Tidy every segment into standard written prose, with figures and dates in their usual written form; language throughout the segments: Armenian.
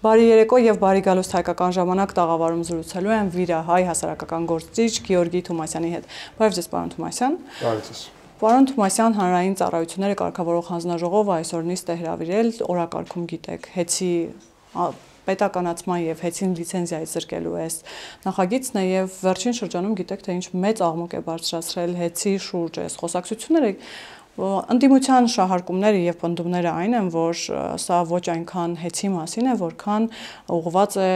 Բարի երեկո եւ բարի գալուստ հայկական ժամանակ տաղավարում զրուցելու եմ վիրահայ հասարակական գործիչ Գեորգի Թոմասյանի հետ։ Բարև ձեզ, պարոն Թոմասյան։ Բարև ձեզ։ Պարոն Թոմասյան, հանրային ծառայությունները կարգավորող հանձնաժողովը այսօր նիստ է հրավիրել, օրակարգում գիտեք, հեծի պետականացման եւ հեծին լիցենզիայի զրկելու այս նախագիծն է եւ վերջին շրջանում գիտեք, թե ինչ մեծ աղմուկ է բարձրացրել հեծի շուրջ այս խոսակցությունները Ընդդիմության շահարկումները եւ պնդումները այն են, որ սա ոչ այնքան հեծի մասին է, որքան ուղղված է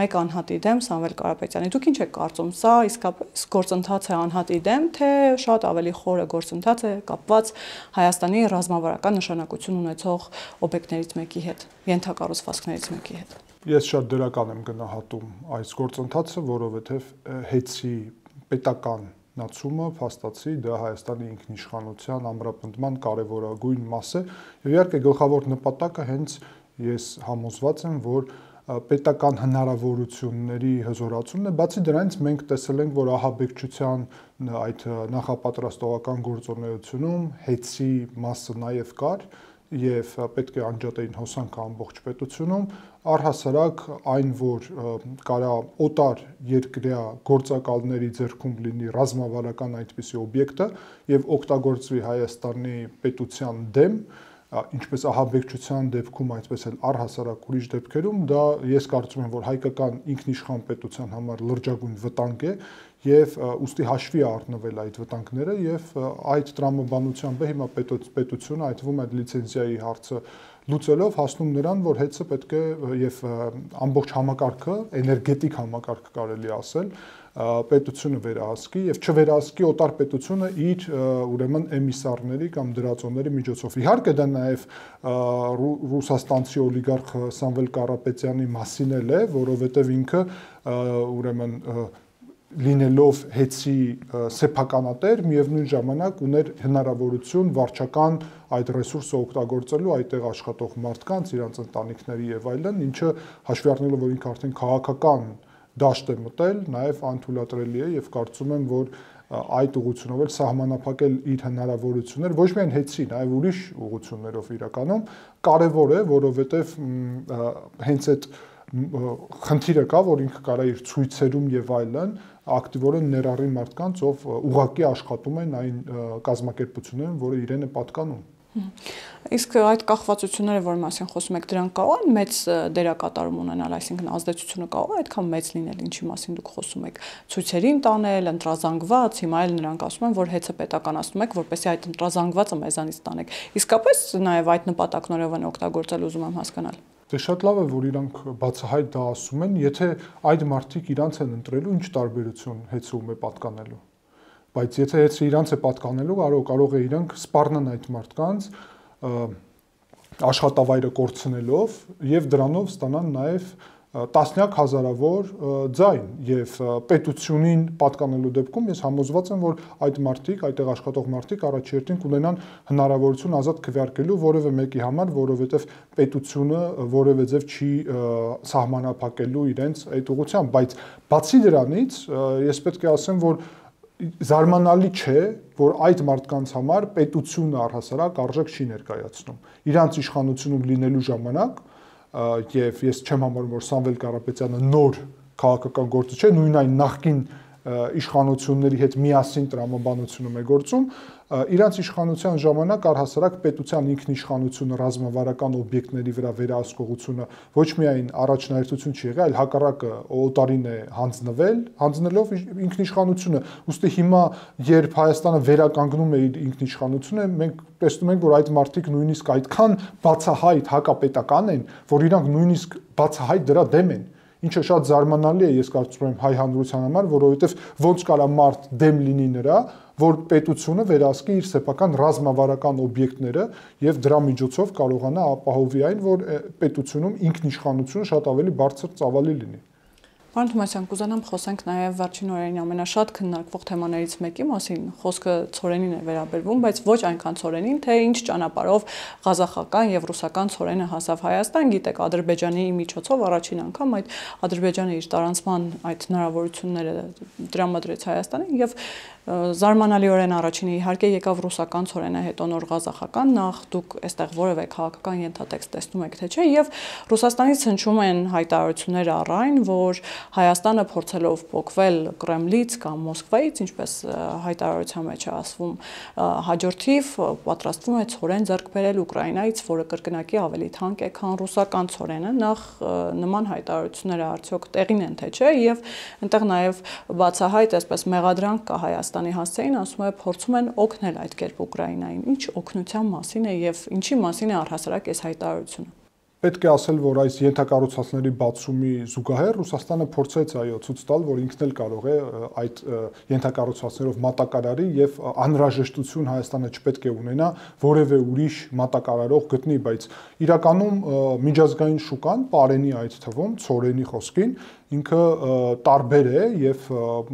մեկ անհատի դեմ Սամվել Կարապետյանի։ Դուք ինչ եք կարծում, սա իսկապես գործընթաց է անհատի դեմ, թե շատ ավելի խորը գործընթաց է կապված Հայաստանի ռազմավարական նշանակություն ունեցող օբյեկտներից մեկի հետ, ենթակառուցվածքներից մեկի հետ։ Ես շատ դրական եմ գնահատում այս գործընթացը, որովհետեւ հեծի պետական նացումը փաստացի դա Հայաստանի ինքնիշխանության ամրապնդման կարևորագույն մաս է եւ իհարկե գլխավոր նպատակը հենց ես համոզված եմ որ պետական հնարավորությունների հզորացումն է բացի դրանից մենք տեսել ենք որ ահաբեկչության այդ նախապատրաստողական գործունեությունում հեծի մասը նաեւ կար եւ պետք է անջատեին հոսանքը ամբողջ պետությունում առհասարակ այն որ կարա օտար երկրյա գործակալների ձեռքում լինի ռազմավարական այդպիսի օբյեկտը եւ օգտագործվի Հայաստանի պետության դեմ ինչպես ահաբեկչության դեպքում այդպես էլ առհասարակ ուրիշ դեպքերում դա ես կարծում եմ որ հայկական ինքնիշխան պետության համար լրջագույն վտանգ է եւ ուստի հաշվի առնվել այդ վտանգները եւ այդ տրամաբանությամբ է հիմա պետությունը այդվում այդ լիցենզիայի հարցը լուծելով հասնում նրան որ հեծը պետք է եւ ամբողջ համակարգը էներգետիկ համակարգ կարելի ասել պետությունը վերահսկի եւ չվերահսկի օտար պետությունը իր ուրեմն էմիսարների կամ դրածոների միջոցով։ Իհարկե դա նաեւ ռուսաստանցի օլիգարխ Սամվել Կարապետյանի մասին էլ է, որովհետեւ ինքը ուրեմն լինելով հեծի սեփականատեր միևնույն ժամանակ ուներ հնարավորություն վարչական այդ ռեսուրսը օգտագործելու այդտեղ աշխատող մարդկանց, իրենց ընտանիքների եւ այլն, ինչը հաշվի առնելով որ ինքը արդեն քաղաքական դաշտ է մտել, նաև անթույլատրելի է եւ կարծում եմ, որ այդ ուղղությունով էլ սահմանափակել իր հնարավորություններ ոչ միայն հեծի, նաև ուրիշ ուղղություններով իրականում կարևոր է, որովհետեւ հենց այդ խնդիրը կա, որ ինքը կարա իր ցույցերում եւ այլն ակտիվորեն ներառի մարդկանց, ով ուղղակի աշխատում են այն կազմակերպություններում, որը իրեն է պատկանում։ Իսկ այդ կախվածությունները, որ մասին խոսում եք, դրանք կարող են մեծ դերակատարում ունենալ, այսինքն ազդեցությունը կարող է այդքան մեծ լինել, ինչի մասին դուք խոսում եք, ցույցերին տանել, ընտրազանգված, հիմա էլ նրանք ասում են, որ հեծը պետականացնում եք, որպեսզի այդ ընտրազանգվածը մեզանից տանեք։ Իսկապես նաև այդ նպատակներով են օգտագործել, ուզում եմ հասկանալ։ Դե շատ լավ է, որ իրանք բացահայտ դա ասում են, եթե այդ մարդիկ իրանց են ընտրելու, ինչ տարբերություն հեծում է պատկանելու։ Բայց եթե հեծը իրանց է պատկանելու, կարող է իրանք սպառնան այդ մարդկանց աշխատավայրը կորցնելով եւ դրանով ստանան նաեւ տասնյակ հազարավոր ձայն եւ պետությունին պատկանելու դեպքում ես համոզված եմ որ այդ մարդիկ, այդտեղ աշխատող մարդիկ առաջերտին կունենան հնարավորություն ազատ քվեարկելու որևէ մեկի համար, որովհետեւ պետությունը որևէ ձև չի սահմանափակելու իրենց այդ ուղղությամբ, բայց բացի դրանից ես պետք է ասեմ որ զարմանալի չէ, որ այդ մարդկանց համար պետությունը առհասարակ արժեք չի ներկայացնում։ Իրանց իշխանությունում լինելու ժամանակ եւ ես չեմ համարում որ Սամվել Կարապետյանը նոր քաղաքական գործիչ է, նույն այն նախկին իշխանությունների հետ միասին տրամաբանությունում է գործում, իրանց իշխանության ժամանակ առհասարակ պետության ինքնիշխանությունը ռազմավարական օբյեկտների վրա վերահսկողությունը ոչ միայն առաջնահերթություն չի եղել, այլ հակառակը օտարին է հանձնվել, հանձնելով ինքնիշխանությունը։ Ուստի հիմա երբ Հայաստանը վերականգնում է իր ինքնիշխանությունը, մենք տեսնում ենք, որ այդ մարդիկ նույնիսկ այդքան բացահայտ հակապետական են, որ իրանք նույնիսկ բացահայտ դրա դեմ են։ Ինչը շատ զարմանալի է, ես կարծում եմ հայ հանրության համար, որովհետև ոնց կարա մարդ դեմ լինի նրա, որ պետությունը վերահսկի իր սեփական ռազմավարական օբյեկտները եւ դրա միջոցով կարողանա ապահովի այն, որ պետությունում ինքնիշխանությունը շատ ավելի բարձր ծավալի լինի։ Պարոն Թոմասյան, կուզենամ խոսենք նաև վերջին օրերին ամենաշատ քննարկվող թեմաներից մեկի մասին, խոսքը ցորենին է վերաբերվում, բայց ոչ այնքան ցորենին, թե ինչ ճանապարհով ղազախական եւ ռուսական ցորենը հասավ Հայաստան, գիտեք, Ադրբեջանի միջոցով առաջին անգամ այդ Ադրբեջանը իր տարանցման այդ հնարավորությունները տրամադրեց Հայաստանին եւ Զարմանալիորեն առաջինը իհարկե եկավ ռուսական ցորենը, հետո նոր ղազախական, նախ դուք այստեղ որևէ քաղաքական ենթատեքստ տեսնում եք թե չէ, եւ Ռուսաստանից հնչում են հայտարարություններ առայն, որ Հայաստանը փորձելով փոխվել Կրեմլից կամ Մոսկվայից, ինչպես հայտարարության մեջ է ասվում, հաջորդիվ պատրաստվում է ցորեն ձեռք բերել Ուկրաինայից, որը կրկնակի ավելի թանկ է, քան ռուսական ցորենը։ Նախ նման հայտարարությունները արդյոք տեղին են թե չէ, եւ այնտեղ նաեւ բացահայտ այսպես մեղադրանք կա Հայաստանի հասցեին, ասում է փորձում են օգնել այդ կերպ Ուկրաինային։ Ինչ օգնության մասին է եւ ինչի մասին է առհասարակ այս հայտարարությունը։ Պետք է ասել, որ այս ենթակառուցվածքների բացումի զուգահեռ Ռուսաստանը փորձեց ցույց տալ, որ ինքն էլ կարող է այդ ենթակառուցվածքներով մատակարարի եւ անհրաժեշտություն Հայաստանը չպետք է ունենա որևէ ուրիշ մատակարարող գտնի, բայց իրականում միջազգային շուկան Պարենի այդ թվում ցորենի խոսքին ինքը տարբեր է եւ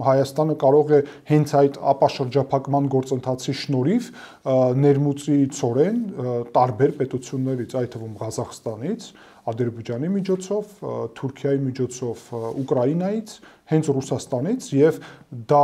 Հայաստանը կարող է հենց այդ ապաշրջափակման գործընթացի շնորհիվ ներմուծի ցորեն տարբեր պետություններից, այդ թվում Ղազախստանից, Ադրբեջանի միջոցով, Թուրքիայի միջոցով, Ուկրաինայից, հենց Ռուսաստանից եւ դա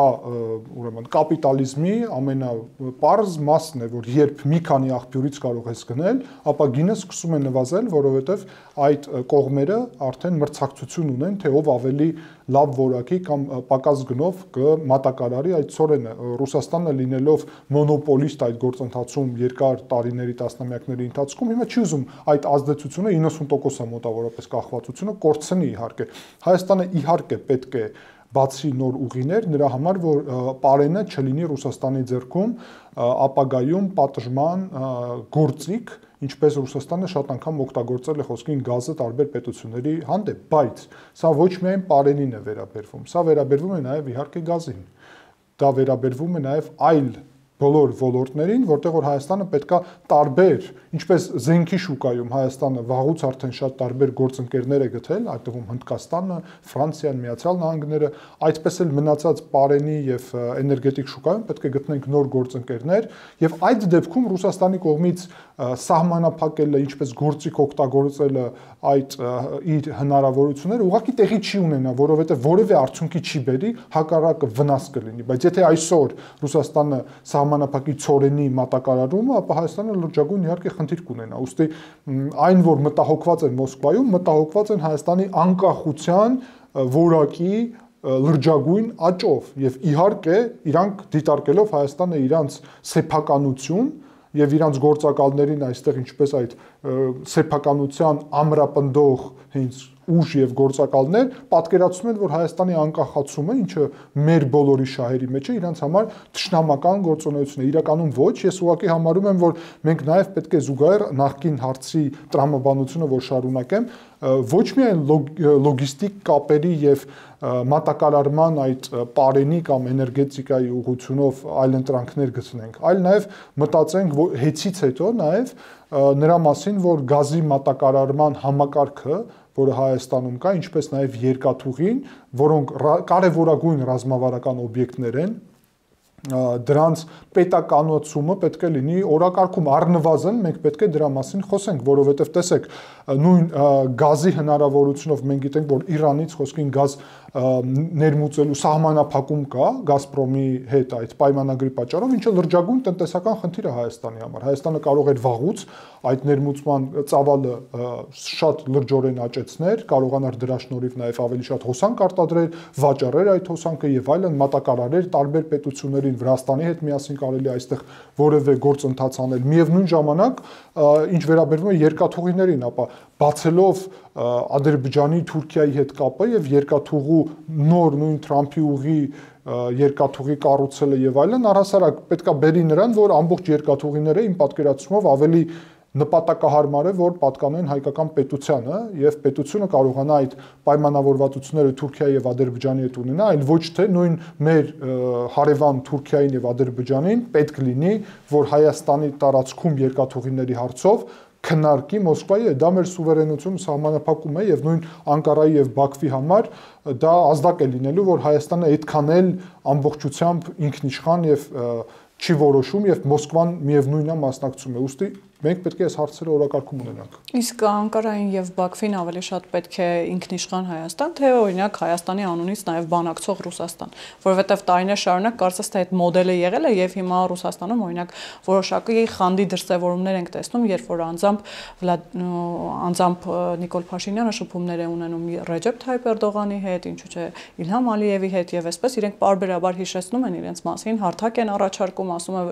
ուրեմն կապիտալիզմի ամենապարզ մասն է, որ երբ մի քանի աղբյուրից կարող ես գնել, ապա գինը սկսում է նվազել, որովհետեւ այդ կողմերը արդեն մրցակցություն ունեն, թե ով ավելի լավ որակի կամ պակաս գնով կմատակարարի այդ ցորենը։ Ռուսաստանը լինելով մոնոպոլիստ այդ գործընթացում երկար տարիների, տասնամյակների ընթացքում, հիմա չի ուզում այդ ազդեցությունը 90% մոտավորապես կախվածությունը կորցնի իհարկե։ Հայաստանը իհարկե պետք է բացի նոր ուղիներ նրա համար, որ Պարենը չլինի Ռուսաստանի ձեռքում ապագայում պատժման գործիք, ինչպես Ռուսաստանը շատ անգամ օգտագործել է խոսքին գազը տարբեր պետությունների հանդեպ, բայց սա ոչ միայն Պարենին է վերաբերվում, սա վերաբերվում է նաև իհարկե գազին։ Դա վերաբերվում է նաև այլ բոլոր ոլորտներին, որտեղ որ Հայաստանը պետքա տարբեր, ինչպես զենքի շուկայում Հայաստանը վաղուց արդեն շատ տարբեր գործընկերներ է գտել, այդ թվում Հնդկաստանը, Ֆրանսիան, Միացյալ Նահանգները, այդպես էլ մնացած Պարենի եւ էներգետիկ շուկայում պետք է գտնենք նոր գործընկերներ եւ այդ դեպքում Ռուսաստանի կողմից սահմանափակելը, ինչպես գործիք օգտագործելը այդ իր հնարավորությունները ուղղակի տեղի չի ունենա, որովհետեւ որևէ արդյունքի չի բերի, հակառակը վնաս կլինի, բայց եթե այսօր Ռուսաստանը սահմանափակի ցորենի մատակարարումը, ապա Հայաստանը լրջագույն իհարկե խնդիր կունենա։ Ուստի այն, որ մտահոգված են Մոսկվայում, մտահոգված են Հայաստանի անկախության որակի լրջագույն աճով եւ իհարկե իրանք դիտարկելով Հայաստանը իրանց սեփականություն եւ իրանց գործակալներին այստեղ ինչպես այդ սեփականության ամրապնդող հենց ուժ եւ գործակալներ պատկերացնում են, որ Հայաստանի անկախացումը, ինչը մեր բոլորի շահերի մեջ է, իրանց համար թշնամական գործունեություն է։ Իրականում ոչ, ես ուղղակի համարում եմ, որ մենք նաեւ պետք է զուգահեռ նախկին հարցի տրամաբանությունը, որ շարունակեմ, ոչ միայն լոգիստիկ կապերի եւ մատակարարման այդ Պարենի կամ էներգետիկայի ուղղությունով այլ ընտրանքներ գտնենք, այլ նաեւ մտածենք հեծից հետո նաեւ նրա մասին, որ գազի մատակարարման համակարգը, որը Հայաստանում կա, ինչպես նաև երկաթուղին, որոնք կարևորագույն ռազմավարական օբյեկտներ են, դրանց պետականացումը պետք է լինի օրակարգում առնվազն մենք պետք է դրա մասին խոսենք, որովհետև տեսեք, նույն գազի հնարավորությունով մենք գիտենք, որ Իրանից խոսքին գազ ներմուծելու սահմանափակում կա Գազպրոմի հետ այդ պայմանագրի պատճառով, ինչը լրջագույն տնտեսական խնդիր է Հայաստանի համար։ Հայաստանը կարող էր վաղուց այդ ներմուծման ծավալը շատ լրջորեն աճեցնել, կարողանար դրա շնորհիվ նաև ավելի շատ հոսանք արտադրել, վաճառել այդ հոսանքը եւ այլն, մատակարարել տարբեր պետություններին, Վրաստանի հետ միասին կարելի այստեղ որևէ գործընթաց անել։ Միևնույն ժամանակ, ինչ վերաբերվում է երկաթուղիներին, ապա բացելով Ադրբեջանի, Թուրքիայի հետ կապը եւ երկաթուղու նոր նույն Թրամփի ուղի երկաթուղի կառուցելը եւ այլն, առհասարակ պետքա բերի նրան, որ ամբողջ երկաթուղիները իմ պատկերացումով ավելի նպատակահարմար է, որ պատկանեն հայկական պետությանը եւ պետությունը կարողանա այդ պայմանավորվածությունները Թուրքիայի եւ Ադրբեջանի հետ ունենա, այլ ոչ թե նույն մեր հարևան Թուրքիային եւ Ադրբեջանին պետք լինի, որ Հայաստանի տարածքում երկաթուղիների հարցով քննարկի Մոսկվայի, դա մեր սուվերենությունը սահմանափակում է եւ նույն Անկարայի եւ Բաքվի համար դա ազդակ է լինելու, որ Հայաստանը այդքան էլ ամբողջությամբ ինքնիշխան եւ չի որոշում եւ Մոսկվան միևնույնն է մասնակցում է։ Ուստի մենք պետք է այս հարցերը օրակարգում ունենանք։ Իսկ Անկարային եւ Բաքվին ավելի շատ պետք է ինքնիշխան Հայաստան, թե օրինակ Հայաստանի անունից նաեւ բանակցող Ռուսաստան, որովհետեւ տարիներ շարունակ կարծես թե այդ մոդելը եղել է եւ հիմա Ռուսաստանում օրինակ որոշակի խանդի դրսևորումներ ենք տեսնում, երբ որ անձամբ Նիկոլ Փաշինյանը շփումներ է ունենում Ռեջեփ Թայիփ Էրդողանի հետ, ինչու՞ չէ Իլհամ Ալիևի հետ եւ այսպես իրենք պարբերաբար հիշեցնում են իրենց մասին, հարթակ են առաջարկում, ասում է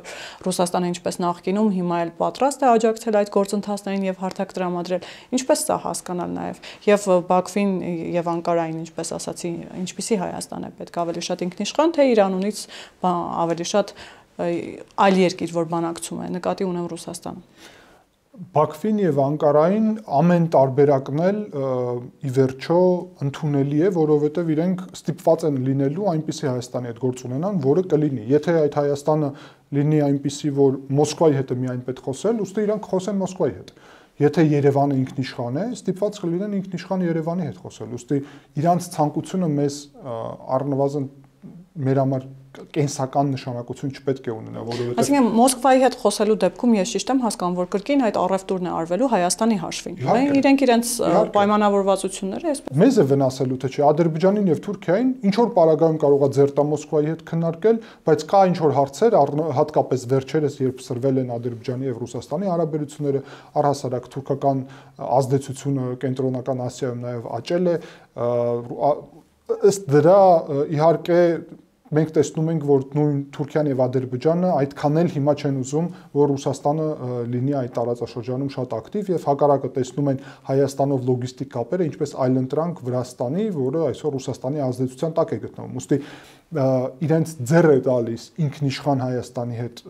Ռուսաստանը ինչպես նախկինում հիմա էլ պատրաստ է աջակցել այդ գործընթացներին եւ հարթակ տրամադրել, ինչպես սա հասկանալ նաեւ եւ Բաքվին եւ Անկարային, ինչպես ասացի, ինչպիսի Հայաստան է պետք ավելի շատ ինքնիշխան, թե Իրանունից ավելի շատ այլ երկիր, որ բանակցում է, նկատի ունեմ Ռուսաստանը։ Բաքվին եւ Անկարային ամեն տարբերակն էլ ի վերջո ընդունելի է, որովհետեւ իրենք ստիպված են լինելու այնպիսի Հայաստանի հետ գործ ունենան, որը կլինի։ Եթե այդ Հայաստանը լինի այնպիսի, որ Մոսկվայի հետ է միայն պետք խոսել, ուստի իրանք խոսեն Մոսկվայի հետ։ Եթե Երևանը ինքնիշխան է, ստիպված կլինեն ինքնիշխան Երևանի հետ խոսել։ Ուստի իրանց ցանկությունը մեզ առնվազն մեր համար կենսական նշանակություն չպետք է ունենա, որովհետեւ Այսինքն Մոսկվայի հետ խոսելու դեպքում ես ճիշտ եմ հասկանում, որ կրկին այդ առևտուրն է արվելու Հայաստանի հաշվին։ Իրենք իրենց պայմանավորվածությունները այսպես մեզ է վնասելու, թե չէ, Ադրբեջանին եւ Թուրքիային ինչ որ պարագայում կարող է ձեր տա Մոսկվայի հետ քննարկել, բայց կա ինչ որ հարցեր, հատկապես վերջերս, երբ սրվել են Ադրբեջանի եւ Ռուսաստանի հարաբերությունները, առհասարակ թուրքական ազդեցությունը կենտրոնական Ասիայում նաեւ աճել է, ըստ դրա իհարկե մենք տեսնում ենք, որ նույն Թուրքիան եւ Ադրբեջանը այդքան էլ հիմա չեն ուզում, որ Ռուսաստանը լինի այդ տարածաշրջանում շատ ակտիվ եւ հակառակը տեսնում են Հայաստանով լոգիստիկ կապերը, ինչպես այլընտրանք Վրաստանի, որը այսօր Ռուսաստանի ազդեցության տակ է գտնվում։ Ուստի իրենց ձեռ է տալիս ինքնիշխան Հայաստանի հետ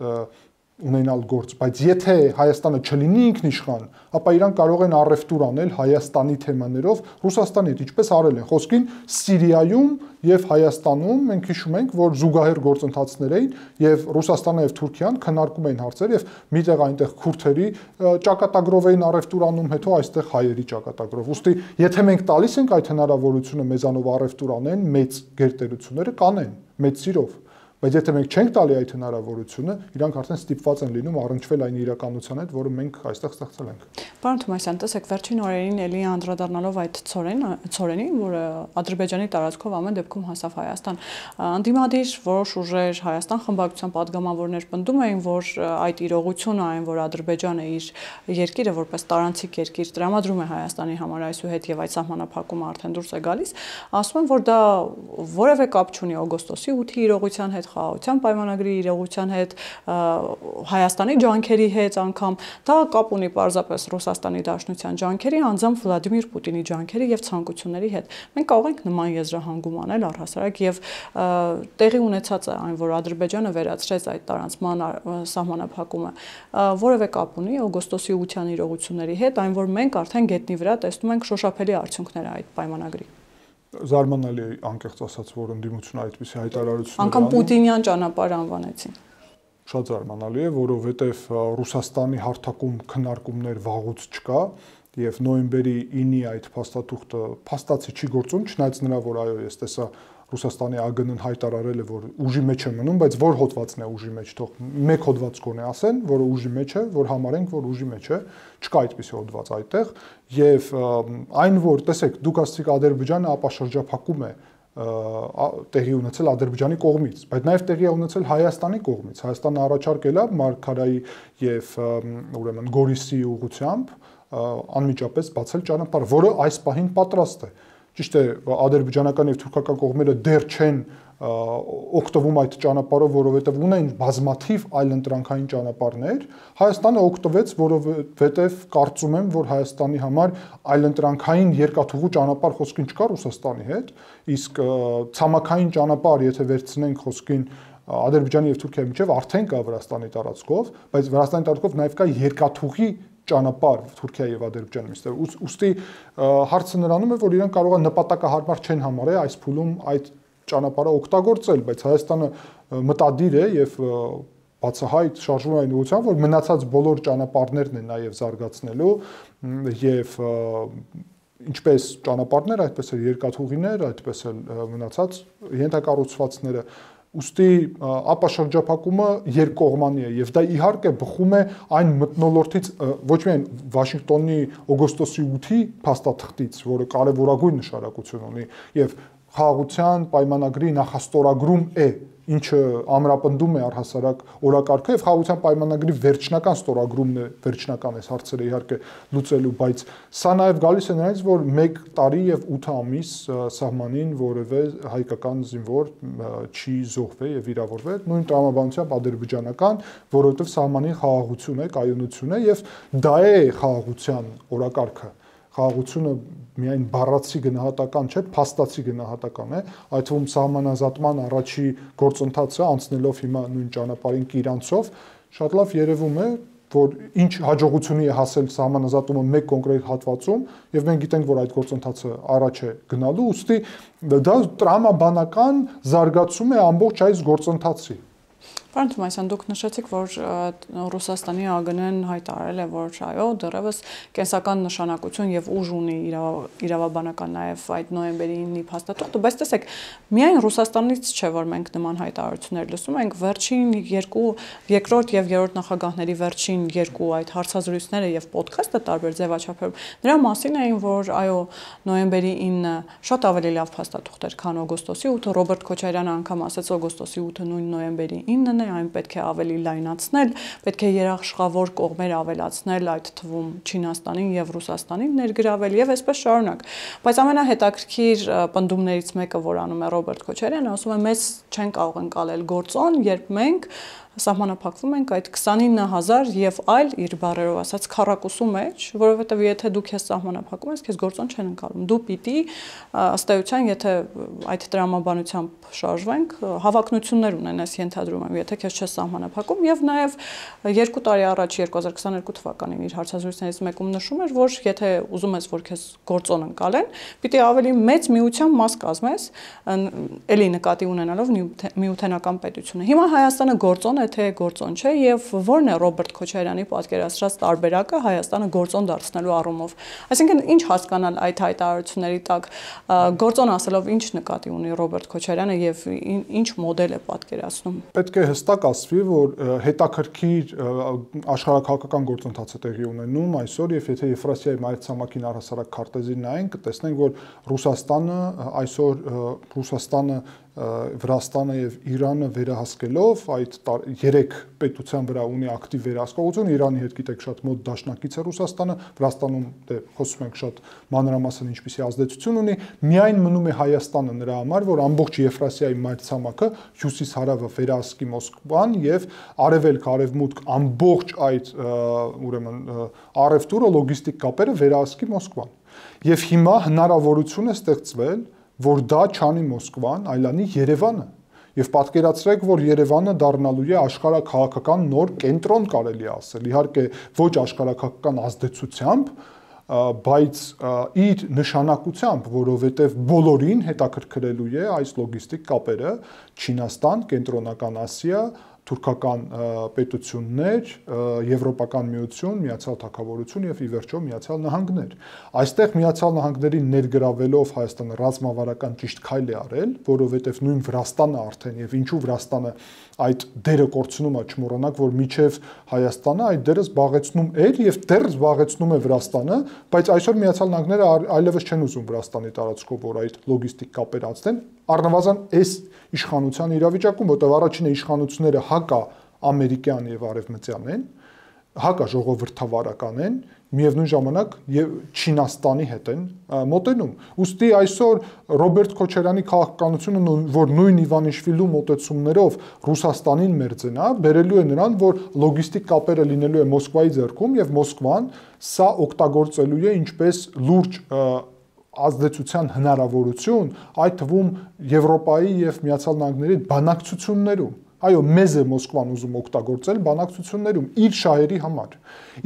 ունենալ գործ, բայց եթե Հայաստանը չլինի ինքնիշխան, ապա իրանք կարող են առևտուր անել Հայաստանի թեմաներով Ռուսաստանի հետ, ինչպես արել են խոսքին Սիրիայում եւ Հայաստանում, մենք հիշում ենք, որ զուգահեռ գործընթացներ էին եւ Ռուսաստանը եւ Թուրքիան քննարկում էին հարցեր եւ միտեղ այնտեղ քուրդերի ճակատագրով էին առևտուր անում, հետո այստեղ հայերի ճակատագրով։ Ոստի եթե մենք տալիս ենք այդ հնարավորությունը մեզանով առևտուր անեն, մեծ գերտերությունները կանեն, մեծ սիրով։ Բայց եթե մենք չենք տալի այդ հնարավորությունը, իրանք արդեն ստիպված են լինում առնչվել այն իրականության հետ, որը մենք այստեղ ստեղծել ենք։ Պարոն Թոմասյան, տեսեք, վերջին օրերին էլի անդրադառնալով այդ ցորենին, որը Ադրբեջանի տարածքով ամեն դեպքում հասավ Հայաստան, անդիմադիր որոշ ուժեր Հայաստան խմբակցության падգամավորներ պնդում էին, որ այդ իրողությունը այն, որ Ադրբեջանը իր երկիրը որպես տարանցիկ երկիր տրամադրում է Հայաստանի համար այսուհետ եւ այդ սահմանափակումը արդեն դուրս է գալիս, ասում են, որ դա որևէ կապ չունի օգոստոսի 8-ի իրողության հետ, խաղաղության պայմանագրի իրողության հետ, Հայաստանի ջանքերի հետ անգամ, դա կապ ունի պարզապես Ռուսաստանի Դաշնության ջանքերի, անձամբ Վլադիմիր Պուտինի ջանքերի եւ ցանկությունների հետ։ Մենք կարող ենք նման եզրահանգում անել առհասարակ եւ տեղի ունեցած է այն, որ Ադրբեջանը վերացրեց այդ տարանցման սահմանափակումը, որևէ կապ ունի օգոստոսի 8-յան իրողությունների հետ, այն որ մենք արդեն գետնի վրա տեսնում ենք շոշափելի արդյունքները այդ պայմանագրի։ Զարմանալի է անկեղծ ասած, որ ընդդիմությունը այդպիսի հայտարարություններ անգամ Պուտինյան ճանապարհ անվանեցին։ Շատ զարմանալի է, որովհետև Ռուսաստանի հարթակում քննարկումներ վաղուց չկա եւ նոյեմբերի 9-ի այդ փաստաթուղթը փաստացի չի գործում, չնայած նրա որ այո, ես տեսա Ռուսաստանի ԱԳՆ-ն հայտարարել է, որ ուժի մեջ է մնում, բայց որ հոդվածն է ուժի մեջ, թող մեկ հոդված գոնե ասեն, որը ուժի մեջ է, որ համարենք, որ ուժի մեջ է, չկա այդպիսի հոդված այդտեղ, եւ այն որ տեսեք, դուք ասացիք Ադրբեջանը ապաշրջափակում է տեղի ունեցել Ադրբեջանի կողմից, բայց նաև տեղի է ունեցել Հայաստանի կողմից։ Հայաստանը առաջարկել է Մարգարայի եւ ուրեմն Գորիսի ուղղությամբ անմիջապես բացել ճանապարհ, որը այս պահին պատրաստ է։ Ճիշտ է, ադրբեջանական եւ թուրքական կողմերը դեռ չեն օգտվում այդ ճանապարհով, որովհետեւ ունեն բազմաթիվ այլընտրանքային ճանապարհներ։ Հայաստանը օգտվեց, որովհետեւ կարծում եմ, որ Հայաստանի համար այլընտրանքային երկաթուղու ճանապարհ խոսքին չկա Ռուսաստանի հետ, իսկ ցամաքային ճանապարհ, եթե վերցնենք խոսքին Ադրբեջանի եւ Թուրքիայի միջեւ, արդեն կա Վրաստանի տարածքով, բայց Վրաստանի տարածքով նաեւ կա երկաթուղի ճանապարհ Թուրքիայի եւ Ադրբեջանի միջեւ։ Ուստի հարցը նրանում է, որ իրենք կարող են նպատակահարմար չեն համարել այս փուլում այդ ճանապարհը օգտագործել, բայց Հայաստանը մտադիր է եւ բացահայտ շարժվում այն ուղղությամբ, որ մնացած բոլոր ճանապարհներն են նաեւ զարգացնելու եւ ինչպես ճանապարհներ, այդպես էլ երկաթուղիներ, այդպես էլ մնացած ենթակառուցվածքները Ոստի ապա շրջափակումը երկկողմանի է եւ դա իհարկե բխում է այն մթնոլորտից ոչ միայն Վաշինգտոնի օգոստոսի 8-ի փաստաթղթից, որը կարևորագույն նշանակություն ունի եւ խաղաղության պայմանագրի նախաստորագրում է, ինչը ամրապնդում է առհասարակ օրակարգը եւ խաղաղության պայմանագրի վերջնական ստորագրումն է, վերջնական այս հարցերը իհարկե լուծելու, բայց սա նաեւ գալիս է նրանից, որ 1 տարի եւ 8 ամիս սահմանին որևէ հայկական զինվոր չի զոհվել եւ վիրավորվել, նույն տրամաբանությամբ ադրբեջանական, որովհետեւ սահմանին խաղաղություն է, կայունություն է եւ դա է խաղաղության օրակարգը։ Խաղաղությունը միայն բառացի գնահատական չէ, փաստացի գնահատական է, այդ թվում սահմանազատման առաջի գործընթացը անցնելով հիմա նույն ճանապարհին Կիրանցով, շատ լավ երևում է, որ ինչ հաջողությունի է հասել սահմանազատումը մեկ կոնկրետ հատվածում, եւ մենք գիտենք, որ այդ գործընթացը առաջ է գնալու, ուստի դա տրամաբանական զարգացում է ամբողջ այս գործընթացի։ Պարոն Թումանյան, դուք նշեցիք, որ Ռուսաստանի ԱԳՆ-ն հայտարարել է, որ այո, դեռևս կենսական նշանակություն եւ ուժ ունի իրավաբանական նաեւ այդ նոյեմբերի 9-ի փաստաթուղթը, բայց տեսեք, միայն Ռուսաստանից չէ, որ մենք նման հայտարարություններ լսում ենք, վերջին երկրորդ եւ երրորդ նախագահների վերջին երկու այդ հարցազրույցները եւ ոդքասթը տարբեր ձևաչափերով նրա մասին էին, որ այո, նոյեմբերի 9-ը շատ ավելի լավ փաստաթուղթ էր, քան օգոստոսի 8-ը, Ռոբերտ Քոչարյանը անգամ ասաց օգոստոսի 8-ը նույն նոյեմբերի 9-ն է, այն պետք է ավելի լայնացնել, պետք է երաշխավոր կողմեր ավելացնել, այդ թվում Չինաստանին եւ Ռուսաստանին ներգրավել եւ այսպես շարունակ։ Բայց ամենահետաքրքիր պնդումներից մեկը, որ անում է Ռոբերտ Քոչարյանը, ասում է մեզ չեն կարող ընկալել գործոն, երբ մենք սահմանափակվում ենք այդ 29000 եւ այլ իր բառերով ասած քառակուսու մեջ, որովհետեւ եթե դու քեզ սահմանափակում ես, քեզ գործոն չեն ընկալում։ Դու պիտի ըստ էության, եթե այդ տրամաբանությամբ շարժվենք, հավակնություններ ունենես, ենթադրում եմ, եթե քեզ չես սահմանափակում եւ նաեւ 2 տարի առաջ 2022 թվականին իր հարցազրույցներից մեկում նշում էր, որ եթե ուզում ես, որ քեզ գործոն ընկալեն, պիտի ավելի մեծ միության մաս կազմես, էլի նկատի ունենալով միութենական պետությունը։ Հիմա Հայաստանը գործոն թե գործոն չէ եւ ո՞րն է Ռոբերտ Քոչարյանի պատկերացրած տարբերակը Հայաստանը գործոն դարձնելու առումով։ Այսինքն ինչ հասկանալ այդ հայտարարությունների տակ, գործոն ասելով ինչ նկատի ունի Ռոբերտ Քոչարյանը եւ ինչ մոդել է պատկերացնում։ Պետք է հստակ ասվի, որ հետաքրքիր աշխարհակահաղական գործընթաց է տեղի ունենում այսօր եւ եթե Եվրասիայի մայրցամաքին առհասարակ քարտեզին նայենք, կտեսնենք, որ Ռուսաստանը այսօր Վրաստանը եւ Իրանը վերահսկելով այդ 3 պետության վրա ունի ակտիվ վերահսկողություն, Իրանի հետ գիտեք շատ մոտ դաշնակից է Ռուսաստանը, Վրաստանում դե խոսում ենք շատ մանրամասն ինչպիսի ազդեցություն ունի, միայն մնում է Հայաստանը նրա համար, որ ամբողջ Եվրասիայի մայրցամաքը հյուսիս-հարավը վերահսկի Մոսկվան եւ արևելք-արևմուտք ամբողջ այդ ուրեմն առևտուրը լոգիստիկ կապերը վերահսկի Մոսկվան։ Եվ հիմա հնարավորություն է ստեղծվել, որ դա չանի Մոսկվան, այլ անի Երևանը։ Եվ պատկերացրեք, որ Երևանը դառնալու է աշխարհակահաղական նոր կենտրոն կարելի ասել։ Իհարկե ոչ աշխարհակահաղական ազդեցությամբ, բայց իր նշանակությամբ, որովհետև բոլորին հետաքրքրելու է այս լոգիստիկ կապերը Չինաստան, Կենտրոնական Ասիա, թուրքական պետություններ, Եվրոպական միություն, Միացյալ Թագավորություն եւ ի վերջո Միացյալ Նահանգներ։ Այստեղ Միացյալ Նահանգների ներգրավելով Հայաստանը ռազմավարական ճիշտ քայլ է արել, որովհետեւ նույն Վրաստանը արդեն եւ ինչու Վրաստանը այդ դերը կորցնում է, չմոռանաք, որ միջև Հայաստանը այդ դերը զբաղեցնում էր եւ դեռ զբաղեցնում է Վրաստանը, բայց այսօր Միացյալ Նահանգները այլևս չեն ուզում Վրաստանի տարածքով որ այդ լոգիստիկ կապեր անցնեն, առնվազն այս իշխանության իրավիճակում, որտեղ առաջինը իշխանությունները հակա ամերիկյան եւ արևմտյան են, հակա ժողովրդավարական են, միևնույն ժամանակ եւ Չինաստանի հետ են մոտենում։ Ոստի այսօր Ռոբերտ Քոչարյանի քաղաքականությունը, որ նույն Իվանիշվիլու մոտեցումներով Ռուսաստանին մերձենա, բերելու է նրան, որ լոգիստիկ կապերը լինելու է Մոսկվայի ձեռքում եւ Մոսկվան սա օգտագործելու է ինչպես լուրջ ազդեցության հնարավորություն, այդ թվում Եվրոպայի եւ Միացյալ Նահանգների բանակցություններում։ Այո, մեզ է Մոսկվան ուզում օգտագործել բանակցություններում իր շահերի համար։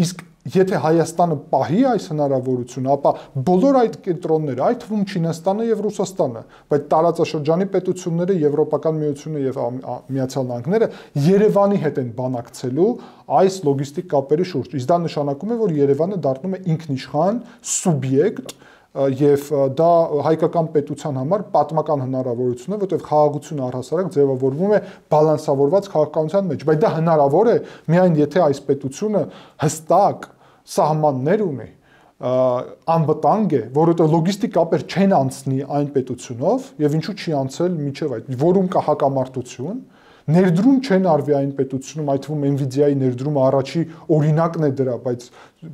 Իսկ եթե Հայաստանը պահի այս հնարավորությունը, ապա բոլոր այդ կենտրոնները, այդ թվում Չինաստանը եւ Ռուսաստանը, բայց տարածաշրջանի պետությունները, Եվրոպական միությունը եւ Միացյալ Նահանգները Երևանի հետ են բանակցելու այս լոգիստիկ կապերի շուրջ։ Իսկ դա նշանակում է, որ Երևանը դառնում է ինքնիշխան սուբյեկտ եւ դա հայկական պետության համար պատմական հնարավորություն է, որտեղ խաղաղությունը առհասարակ ձևավորվում է բալանսավորված քաղաքականության մեջ, բայց դա հնարավոր է միայն եթե այս պետությունը հստակ սահմաններ ունի, անվտանգ է, որովհետեւ լոգիստիկ կապեր չեն անցնի այն պետությունով եւ ինչու չի անցել միջև այդ, որում կա հակամարտություն, ներդրում չեն արվի այն պետությունում, այդ թվում Nvidia-ի ներդրումը առաջի օրինակն է դրա, բայց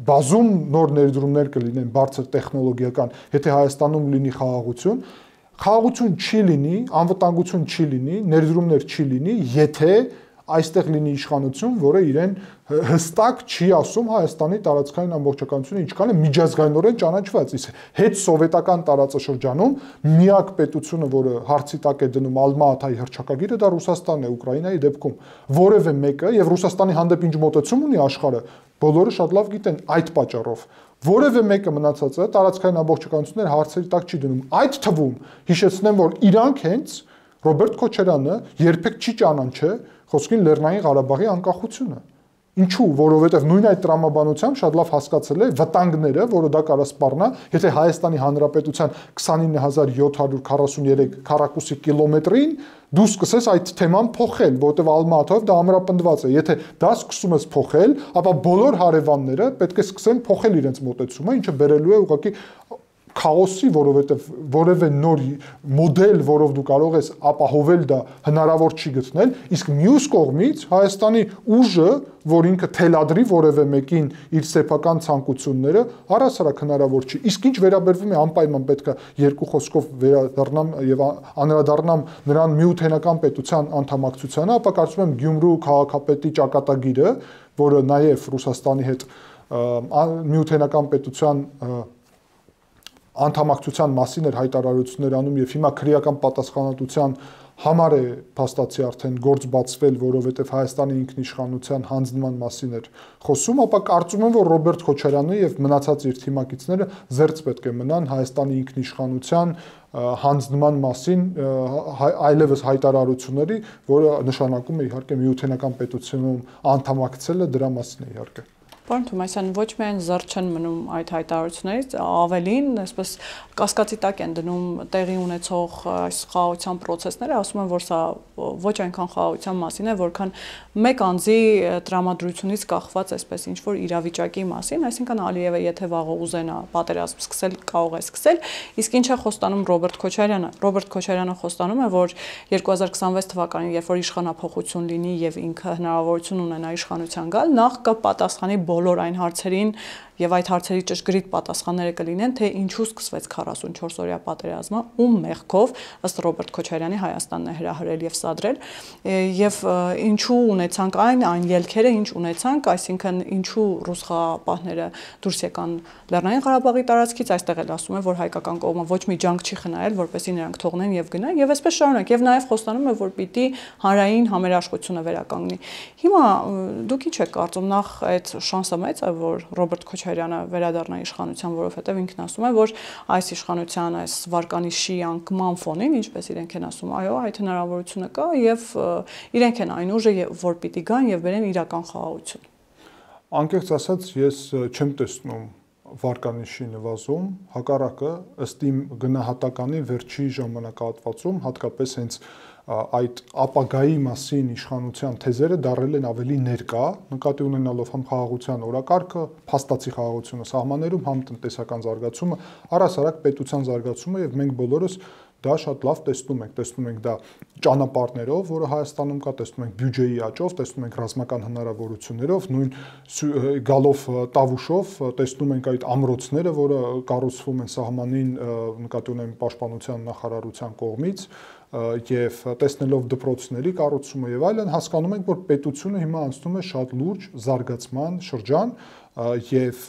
բազում նոր ներդրումներ կլինեն բարձր տեխնոլոգիական, եթե Հայաստանում լինի խաղաղություն, խաղաղություն չի լինի, անվտանգություն չի լինի, ներդրումներ չի լինի, եթե այստեղ լինի իշխանություն, որը իրեն հստակ չի ասում Հայաստանի տարածքային ամբողջականությունը ինչքան է միջազգայինորեն ճանաչված, իսկ հետ սովետական տարածաշրջանում միակ պետությունը, որը հարցի տակ է դնում Ալմա-Աթայի հռչակագիրը, դա Ռուսաստանն է Ուկրաինայի դեպքում, որևէ մեկը եւ Ռուսաստանի հանդեպ ինչ մոտեցում ունի աշխարհը, բոլորը շատ լավ գիտեն այդ պատճառով, որևէ մեկը մնացածը տարածքային ամբողջականություններ հարցերի տակ չի դնում, այդ թվում հիշեցնեմ, որ իրանք հենց Ռոբերտ Քոչարյանը երբեք չի ճանաչել խոսքին Լեռնային Ղարաբաղի անկախությունը։ Ինչու, որովհետև նույն այդ տրամաբանությամբ շատ լավ հասկացել է վտանգները, որը դա կարա սպառնա, եթե Հայաստանի Հանրապետության 29743 քառակուսի կիլոմետրին դու սկսես այդ թեման փոխել, որովհետև Ալմա-Աթայով դա ամրապնդված է։ Եթե դա սկսում ես փոխել, ապա բոլոր հարևանները պետք է սկսեն փոխել իրենց մոտեցումը, ինչը բերելու է ուղղակի քաոսի, որովհետև որևէ նոր մոդել, որով դու կարող ես ապահովել դա հնարավոր չի գտնել, իսկ մյուս կողմից Հայաստանի ուժը, որ ինքը թելադրի որևէ մեկին իր սեփական ցանկությունները, առհասարակ հնարավոր չի։ Իսկ ինչ վերաբերվում է անպայման պետք է երկու խոսքով վերադառնամ եւ անդրադառնամ նրան միութենական պետության անդամակցությանը, ապա կարծում եմ Գյումրու քաղաքապետի ճակատագիրը, որը նաեւ Ռուսաստանի հետ միութենական պետության անդամակցության մասին էր հայտարարություններ անում եւ հիմա քրեական պատասխանատվության համար է փաստացի արդեն գործ բացվել, որովհետեւ Հայաստանի ինքնիշխանության հանձնման մասին էր խոսում, ապա կարծում եմ, որ Ռոբերտ Քոչարյանը եւ մնացած իր թիմակիցները զերծ պետք է մնան Հայաստանի ինքնիշխանության հանձնման մասին այլևս հայտարարությունների, որը նշանակում է իհարկե միութենական պետությունում անդամակցելը, դրա մասին է իհարկե։ Պարոն Թոմասյան, ոչ միայն զերծ չեն մնում այդ հայտարարություններից, ավելին, այսպես կասկածի տակ են դնում տեղի ունեցող այս խաղաղության process-ները, ասում են, որ սա ոչ այնքան խաղաղության մասին է, որքան մեկ անձի տրամադրությունից կախված այսպես ինչ որ իրավիճակի մասին, այսինքն Ալիևը եթե վաղը ուզենա պատերազմ սկսել, կարող է սկսել, իսկ ինչ է խոստանում Ռոբերտ Քոչարյանը։ Ռոբերտ Քոչարյանը խոստանում է, որ 2026 թվականին, երբ որ իշխանափոխություն լինի եւ ինքը հնարավորություն ունենա իշխանության գալ, նախ կպատասխանի բոլոր այն հարցերին եւ այդ հարցերի ճշգրիտ պատասխանները կլինեն, թե ինչու սկսվեց 44-օրյա պատերազմը, ում մեղքով, ըստ Ռոբերտ Քոչարյանի Հայաստանն է հրահրել եւ սադրել, եւ ինչու ունեցանք այն ելքերը, ինչ ունեցանք, այսինքն ինչու ռուս խաղաղապահները դուրս եկան Լեռնային Ղարաբաղի տարածքից, այստեղ էլ ասում է, որ հայկական կողմը ոչ մի ջանք չի խնայել, որպեսզի նրանք թողնեն եւ գնան, եւ այսպես շարունակ, եւ նաեւ խոստանում է, որ պիտի հանրային համերաշխությունը վերականգնի։ Հիմա դուք ինչ եք կարծում, նախ այդ շանսը մեծ է, որ Ռոբերտ Քոչարյանը վերադառնա իշխանության, որովհետև ինքն ասում է, որ այս իշխանության այս վարկանիշի անկման ֆոնին, ինչպես իրենք են ասում, այո, այդ հնարավորությունը կա եւ իրենք են այն ուժը, որ պիտի գան եւ բերեն իրական խաղաղություն։ Անկեղծ ասած, ես չեմ տեսնում վարկանիշի նվազում, հակառակը ըստ իմ գնահատականի վերջի ժամանակահատվածում, հատկապես հենց այդ ապագայի մասին իշխանության թեզերը դարել են ավելի ներկա, նկատի ունենալով համ խաղաղության օրակարգը, փաստացի խաղաղությունը սահմաններում, համ տնտեսական զարգացումը, առհասարակ պետության զարգացումը եւ մենք բոլորս դա շատ լավ տեսնում ենք դա ճանապարհներով, որը Հայաստանում կա, տեսնում ենք բյուջեի աճով, տեսնում ենք ռազմական հնարավորություններով, նույն գալով Տավուշով, տեսնում ենք այդ ամրոցները, որը կառուցվում են սահմանին նկատի ունեմ պաշտպանության նախարարության կողմից եւ տեսնելով դպրոցների կառուցումը եւ այլն, հասկանում ենք, որ պետությունը հիմա անցնում է շատ լուրջ զարգացման շրջան եւ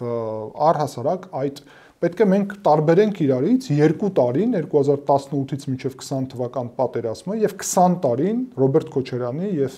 առհասարակ այդ պետք է մենք տարբերենք իրարից 2 տարին 2018-ից մինչև 20 թվական պատերազմը եւ 20 տարին Ռոբերտ Քոչարյանի եւ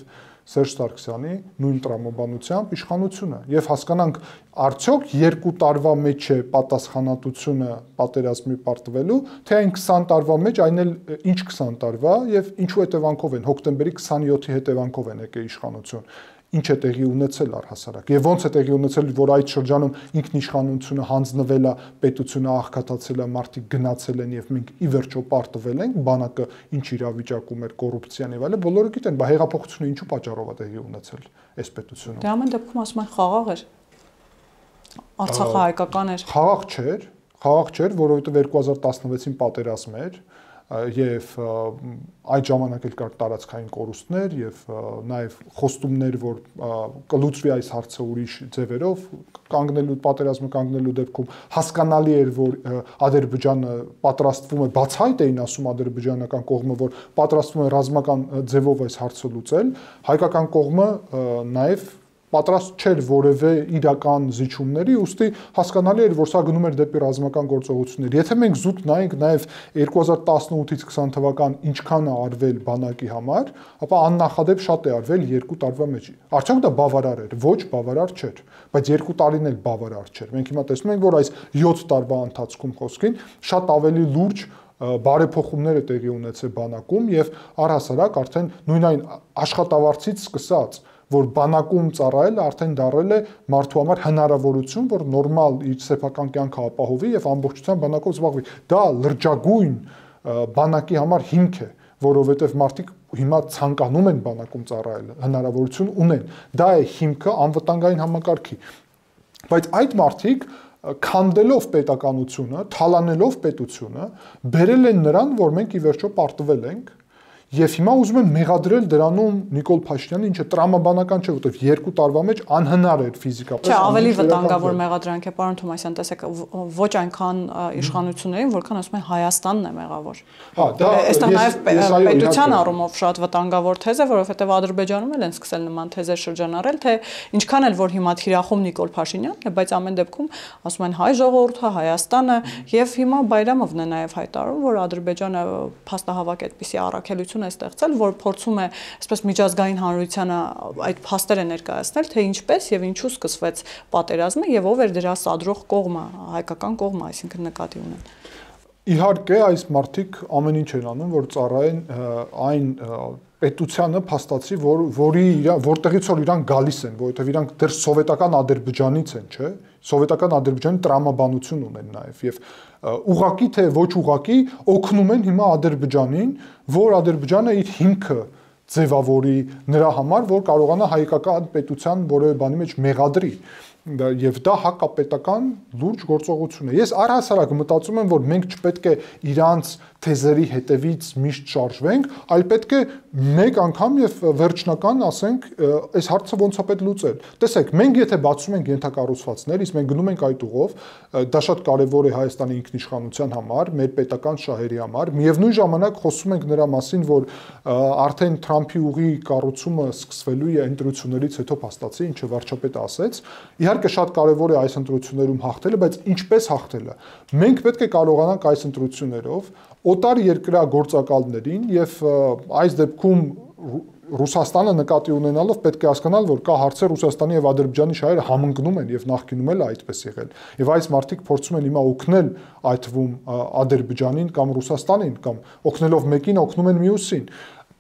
Սերժ Սարգսյանի նույն տրամաբանությամբ իշխանությունը եւ հասկանանք արդյոք 2 տարվա մեջ է պատասխանատվությունը պատերազմի պարտվելու թե այն 20 տարվա մեջ այն էլ ինչ 20 տարվա եւ ինչու հետևանքով են հոկտեմբերի 27-ի հետևանքով են եկել իշխանություն ինչ է տեղի ունեցել առհասարակ եւ ոնց է տեղի ունեցել, որ այդ շրջանում ինքնիշխանությունը հանձնվել է, պետությունը աղքատացել է, մարդիկ գնացել են եւ մենք ի վերջո պարտվել ենք, բանակը ինչ իրավիճակում էր, կոռուպցիան եւ այլն, բոլորը գիտեն, բա հեղափոխությունը ինչու պատճառով է տեղի ունեցել այս պետությունում։ Դե ամեն դեպքում ասում են խաղաղ էր։ Արցախը հայկական էր։ Խաղաղ չէր, որովհետեւ 2016-ին պատերազմ էր եւ այդ ժամանակ էլ կար տարածքային կորուստներ եւ նաեւ խոստումներ, որ կլուծվի այս հարցը ուրիշ ձևերով, կանգնելու պատերազմը կանգնելու դեպքում հասկանալի էր, որ Ադրբեջանը պատրաստվում է, բացահայտ էին ասում ադրբեջանական կողմը, որ պատրաստվում է ռազմական ձևով այս հարցը լուծել, հայկական կողմը նաեւ պատրաստ չէր որևէ իրական զիջումների, ուստի հասկանալի էր, որ սա գնում էր դեպի ռազմական գործողություններ։ Եթե մենք զուտ նայենք նաև 2018-ից 20 թվական ինչքան է արվել բանակի համար, ապա աննախադեպ շատ է արվել 2 տարվա մեջ։ Արդյոք դա բավարար էր։ Ոչ, բավարար չէր, բայց 2 տարին էլ բավարար չէր։ Մենք հիմա տեսնում ենք, որ այս 7 տարվա ընթացքում խոսքին շատ ավելի լուրջ բարեփոխումներ է տեղի ունեցել բանակում եւ առհասարակ արդեն նույն այն աշխատավարձից սկսած որ բանակում ծառայելը արդեն դարել է մարդու համար հնարավորություն, որ նորմալ իր սեփական կյանքը ապահովի եւ ամբողջությամբ բանակով զբաղվի։ Դա լրջագույն բանակի համար հիմք է, որովհետեւ մարդիկ հիմա ցանկանում են բանակում ծառայել, հնարավորություն ունեն։ Դա է հիմքը անվտանգային համակարգի։ Բայց այդ մարդիկ քանդելով պետականությունը, թալանելով պետությունը, բերել են նրան, որ մենք ի վերջո պարտվել ենք Եվ հիմա ուզում են մեղադրել դրանում Նիկոլ Փաշինյանը, ինչը տրամաբանական չէ, որովհետև 2 տարվա մեջ անհնար էր ֆիզիկապես։ Չէ, ավելի վտանգավոր մեղադրանք է, պարոն Թոմասյան, տեսեք, ոչ այնքան իշխանություններին, որքան ասում են Հայաստանն է մեղավոր։ Հա, դա այստեղ նաև պետության առումով շատ վտանգավոր թեզ է, որովհետև Ադրբեջանում էլ են սկսել նման թեզեր շրջանառել, թե ինչքան էլ որ հիմա թիրախում Նիկոլ Փաշինյանն է, բայց ամեն դեպքում ասում են հայ ժողովուրդը, Հայաստանը, եւ հիմա Բայրամովն է նաև հայտարարում, որ Ադրբեջանը փաստահավաք այդպիսի առաքելություն է ստեղծել, որ փորձում է այսպես միջազգային հանրությանը այդ փաստերը ներկայացնել, թե ինչպես եւ ինչու սկսվեց պատերազմը եւ ով էր դրա սադրող կողմը, հայկական կողմը, այսինքն նկատի ունեն։ Իհարկե, այս մարդիկ ամեն ինչ են անում, որ ծառայեն այն պետությանը փաստացի, որտեղից որ իրանք գալիս են, որովհետև իրանք դեռ սովետական Ադրբեջանից են, չէ՞։ Սովետական Ադրբեջանի տրամաբանություն ունեն նաև եւ ուղակի թե ոչ ուղակի օգնում են հիմա Ադրբեջանին, որ Ադրբեջանը իր հիմքը ձևավորի նրա համար, որ կարողանա հայկական պետության որևէ բանի մեջ մեղադրի եւ դա հակապետական լուրջ գործողություն է։ Ես առհասարակ մտածում եմ, որ մենք չպետք է իրանց թեզերի հետևից միշտ շարժվենք, այլ պետք է մեկ անգամ եւ վերջնական ասենք, այս հարցը ոնց է պետք լուծել։ Տեսեք, մենք եթե բացում ենք ենթակառուցվածքներ, իսկ մենք գնում ենք այդ ուղով, դա շատ կարեւոր է Հայաստանի ինքնիշխանության համար, մեր պետական շահերի համար, միևնույն ժամանակ խոսում ենք նրա մասին, որ արդեն Թրամփի ուղի կառուցումը սկսվելու է ընտրություններից հետո փաստացի, ինչը վարչապետը ասեց։ Իհարկե շատ կարևոր է այս ընտրություններում հաղթելը, բայց ինչպես հաղթելը։ Մենք պետք է կարողանանք այս ընտրություններով օտար երկրա գործակալներին եւ այս դեպքում Ռուսաստանը նկատի ունենալով պետք է հասկանալ, որ կա հարցեր Ռուսաստանի եւ Ադրբեջանի շահերը համընկնում են եւ նախկինում էլ այդպես եղել։ Եվ այս մարդիկ փորձում են հիմա օգնել այդ թվում Ադրբեջանին կամ Ռուսաստանին կամ օգնելով մեկին օգնում են մյուսին։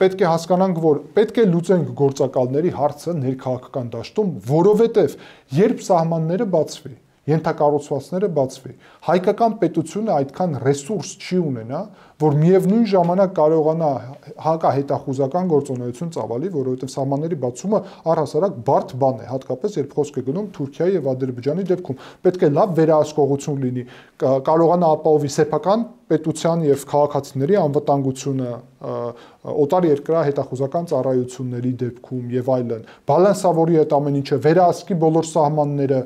Պետք է հասկանանք, որ պետք է լուծենք գործակալների հարցը ներքաղաքական դաշտում, որովհետև երբ սահմանները բացվի, ենթակառուցվածքները բացվի, հայկական պետությունը այդքան ռեսուրս չի ունենա, որ միևնույն ժամանակ կարողանա հակահետախուզական գործունեություն ծավալի, որովհետև սահմանների բացումը առհասարակ բարդ բան է, հատկապես երբ խոսք է գնում Թուրքիայի եւ Ադրբեջանի դեպքում։ Պետք է լավ վերահսկողություն լինի, կարողանա ապահովի սեփական պետության եւ քաղաքացիների անվտանգությունը, օտար երկրա հետախուզական ծառայությունների դեպքում եւ այլն, բալանսավորի այդ ամեն ինչը, վերահսկի բոլոր սահմանները,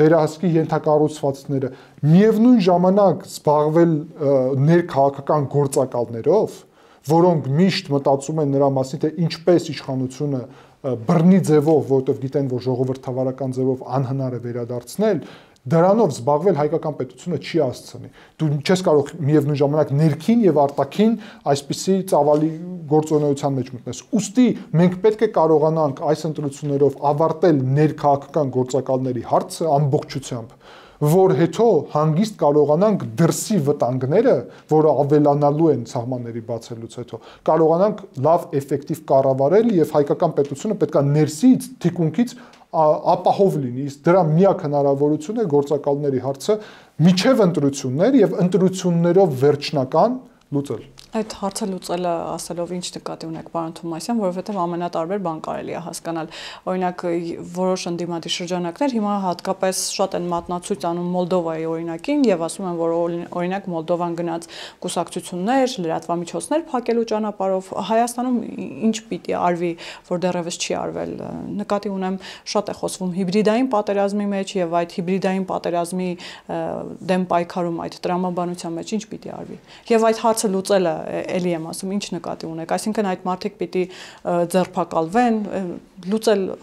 վերահսկի ենթակառուցվածքները, միևնույն ժամանակ զբաղվել ներքաղաքական գործակալներով, որոնք միշտ մտածում են նրա մասին, թե ինչպես իշխանությունը բռնի ձևով, որովհետև գիտեն, որ ժողովրդավարական ձևով անհնար է վերադարձնել, դրանով զբաղվել հայկական պետությունը չի հասցնի։ Դու չես կարող միևնույն ժամանակ ներքին եւ արտաքին այսպիսի ծավալի գործունեության մեջ մտնես։ Ուստի մենք պետք է կարողանանք այս ընտրություններով ավարտել ներքաղաքական գործակալների հարցը ամբողջությամբ, որ հետո հանգիստ կարողանանք դրսի վտանգները, որը ավելանալու են սահմանների բացելուց հետո, կարողանանք լավ էֆեկտիվ կառավարել եւ հայկական պետությունը պետքա ներսից թիկունքից ապահով լինի։ Իսկ դրա միակ հնարավորությունը գործակալների հարցը միջև ընտրություններ եւ ընտրություններով վերջնական լուծել։ Այդ հարցը լուծելը ասելով ինչ նկատի ունեք, պարոն Թոմասյան, որովհետև ամենատարբեր բան կարելի է հասկանալ։ Օրինակ, որոշ ընդդիմադիր շրջանակներ հիմա հատկապես շատ են մատնացույց անում Մոլդովայի օրինակին եւ ասում են, որ օրինակ Մոլդովան գնաց կուսակցություններ, լրատվամիջոցներ փակելու ճանապարհով։ Հայաստանում ինչ պիտի արվի, որ դեռևս չի արվել։ Նկատի ունեմ, շատ է խոսվում հիբրիդային պատերազմի մեջ եւ այդ հիբրիդային պատերազմի դեմ պայքարում այդ տրամաբանության մեջ ինչ պիտի արվի։ Եվ այդ հարցը լուծելը էլի եմ ասում, ինչ նկատի ունեք, այսինքն այդ մարդիկ պիտի ձերբակալվեն,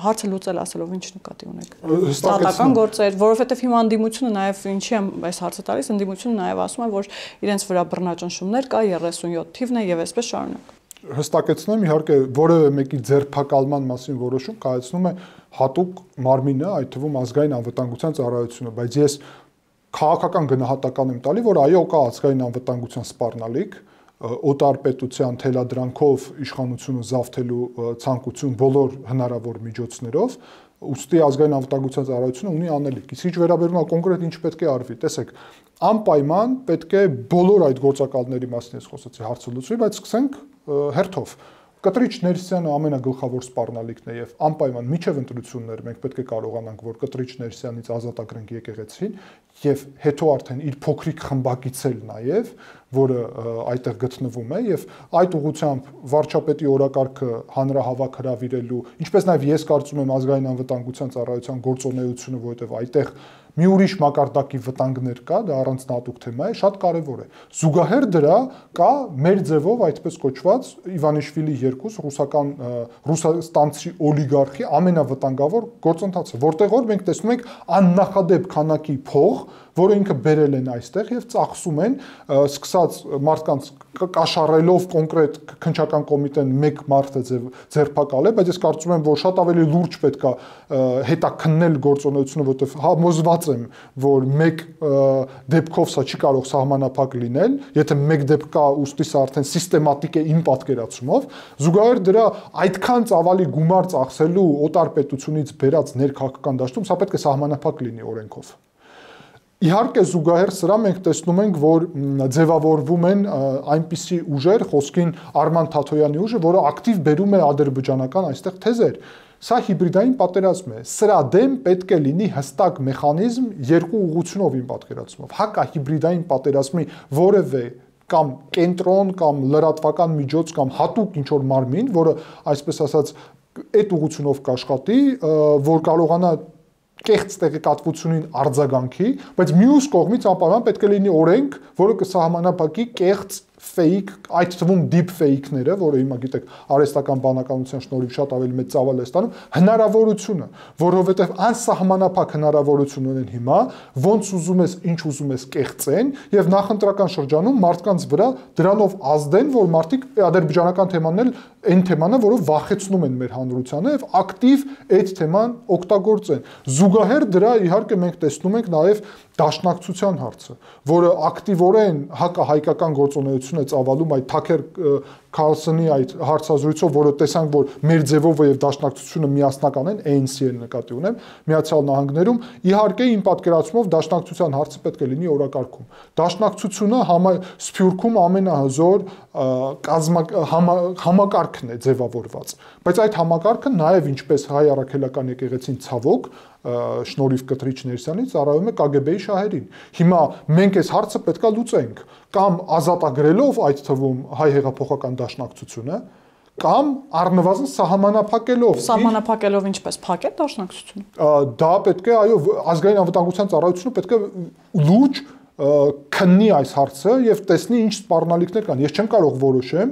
հարցը լուծել ասելով ինչ նկատի ունեք։ Ստատական գործեր, որովհետև հիմա ընդդիմությունը նաև ինչի եմ այս հարցը տալիս, ընդդիմությունը նաև ասում է, որ իրենց վրա բռնաճնշումներ կա, 37 թիվն է եւ այսպես շարունակ։ Հստակեցնեմ, իհարկե, որևէ մեկի ձերբակալման մասին որոշում կայացնում է հատուկ մարմինը, այդ թվում ազգային անվտանգության ծառայությունը, բայց ես քաղաքական գնահատական եմ տալի, որ այո, կա ազգային անվտանգության սպառնալիք, օտար պետության թելադրանքով իշխանությունը զավթելու ցանկություն բոլոր հնարավոր միջոցներով, ուստի ազգային անվտանգության ծառայությունը ունի անելիք։ Իսկ ինչ վերաբերում է կոնկրետ ինչ պետք է արվի, տեսեք, անպայման պետք է բոլոր այդ գործակալների մասին ես խոսեցի հարցը լուծվի, բայց սկսենք հերթով։ Կտրիչ Ներսյանը ամենագլխավոր սպառնալիքն է եւ անպայման միջև ընտրություններ մենք պետք է կարողանանք, որ Կտրիչ Ներսյանից ազատագրենք եկեղեցին եւ հետո արդեն իր փոքրիկ խմբակիցել նաեւ, որը այդտեղ գտնվում է եւ այդ ուղղությամբ վարչապետի օրակարգը հանրահավաք հրավիրելու, ինչպես նաեւ ես կարծում եմ ազգային անվտանգության ծառայության գործունեությունը, որովհետեւ այդտեղ մի ուրիշ մակարդակի վտանգներ կա, դա առանձնահատուկ թեմա է, շատ կարևոր է։ Զուգահեռ դրա կա մեր ձևով այդպես կոչված Իվանիշվիլի 2 ռուսաստանցի օլիգարխի ամենավտանգավոր գործընթացը, որտեղ որ մենք տեսնում ենք աննախադեպ քանակի փող, որը ինքը բերել են այստեղ եւ ծախսում են, սկսած մարդկանց կաշառելով կոնկրետ քննչական կոմիտեն մեկ մարդը ձերբակալ է, բայց ես կարծում եմ, որ շատ ավելի լուրջ պետք է հետաքննել գործունեությունը, որովհետեւ համոզված եմ, որ մեկ դեպքով սա չի կարող սահմանափակ լինել, եթե մեկ դեպք կա, ուստի սա արդեն սիստեմատիկ է իմ պատկերացումով, զուգահեռ դրա այդքան ծավալի գումար ծախսելու օտար պետությունից բերած ներքաղաքական դաշտում սա պետք է սահմանափակ լինի օրենքով։ Իհարկե զուգահեռ սրա մենք տեսնում ենք, որ ձևավորվում են այնպիսի ուժեր, խոսքին Արման Թաթոյանի ուժը, որը ակտիվ բերում է ադրբեջանական այստեղ թեզեր։ Սա հիբրիդային պատերազմ է։ Սրա դեմ պետք է լինի հստակ մեխանիզմ երկու ուղղությունով իմ պատկերացումով։ Հակա հիբրիդային պատերազմի որևէ կամ կենտրոն կամ լրատվական միջոց կամ հատուկ ինչ որ մարմին, որը այսպես ասած այդ ուղղությունով կաշխատի, որ կարողանա կեղծ տեղեկատվությունին արձագանքի, բայց մյուս կողմից անպայման պետք է լինի օրենք, որը կսահմանափակի կեղծ fake, այդ թվում deep fake-ները, որը հիմա գիտեք, արհեստական բանականության շնորհիվ շատ ավելի մեծ ծավալ է ստանում, հնարավորությունը, որովհետև անսահմանափակ հնարավորություն ունեն հիմա, ոնց ուզում ես, ինչ ուզում ես կեղծեն, եւ նախընտրական շրջանում մարդկանց վրա դրանով ազդեն, որ մարդիկ ադրբեջանական թեմանն էլ այն թեման է, որով վախեցնում են մեր հանրությանը եւ ակտիվ այդ թեման օգտագործեն։ Զուգահեռ դրա իհարկե մենք տեսնում ենք նաեւ դաշնակցության հարցը, որը ակտիվորեն հակահայկական գործունեություն է ծավալում այդ Թաքեր Քարլսոնի այդ հարցազրույցով, որը տեսանք, որ մեր ձևով եւ դաշնակցությունը միասնական են, ANC-ն նկատի ունեմ, Միացյալ Նահանգներում, իհարկե իմ պատկերացումով դաշնակցության հարցը պետք է լինի օրակարգում։ Դաշնակցությունը Սփյուռքում ամենահզոր համակարգն է ձևավորված, բայց այդ համակարգը նաեւ ինչպես հայ առաքելական եկեղեցին ցավոք շնորհիվ Կտրիչ Ներսյանի ծառայում է KGB-ի շահերին։ Հիմա մենք այս հարցը պետքա լուծենք, կամ ազատագրելով այդ թվում հայ հեղափոխական դաշնակցությունը, կամ առնվազն սահմանափակելով ինչպես փակել դաշնակցությունը։ Դա պետք է, այո, ազգային անվտանգության ծառայությունը պետք է լուրջ քննի այս հարցը եւ տեսնի ինչ սպառնալիքներ կան։ Ես չեմ կարող որոշեմ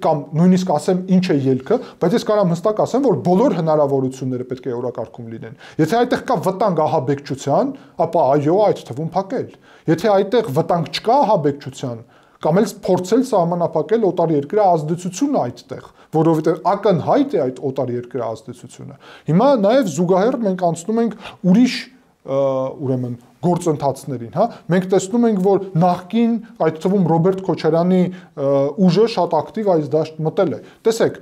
կամ նույնիսկ ասեմ ինչ է ելքը, բայց ես կարամ հստակ ասեմ, որ բոլոր հնարավորությունները պետք է օրակարգում լինեն։ Եթե այդտեղ կա վտանգ ահաբեկչության, ապա այո, այդ թվում փակել։ Եթե այդտեղ վտանգ չկա ահաբեկչության, կամ էլ փորձել սահմանափակել օտար երկրի ազդեցությունը այդտեղ, որովհետև ակնհայտ է այդ օտար երկրի ազդեցությունը։ Հիմա նաև զուգահեռ մենք անցնում ենք ուրիշ ուրեմն գործընթացներին, հա, մենք տեսնում ենք, որ նախկին, այդ թվում Ռոբերտ Քոչարյանի ուժը շատ ակտիվ այս դաշտ մտել է։ Տեսեք,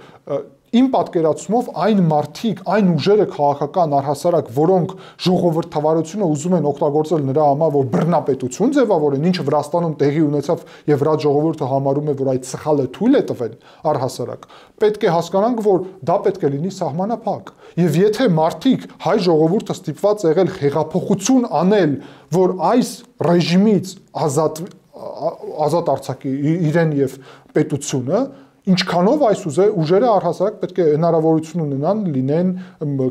իմ պատկերացումով այն մարդիկ, այն ուժերը քաղաքական առհասարակ, որոնք ժողովրդավարությունը ուզում են օգտագործել նրա համար, որ բռնապետություն ձևավորեն, ինչը Վրաստանում տեղի ունեցավ եւ վրաց ժողովուրդը համարում է, որ այդ սխալը թույլ է տվել առհասարակ, պետք է հասկանանք, որ դա պետք է լինի սահմանափակ։ Եվ եթե մարդիկ հայ ժողովուրդը ստիպված եղել հեղափոխություն անել, որ այս ռեժիմից ազատ արձակի իրեն եւ պետությունը, ինչքանով այս ուժերը առհասարակ պետք է հնարավորություն ունենան լինեն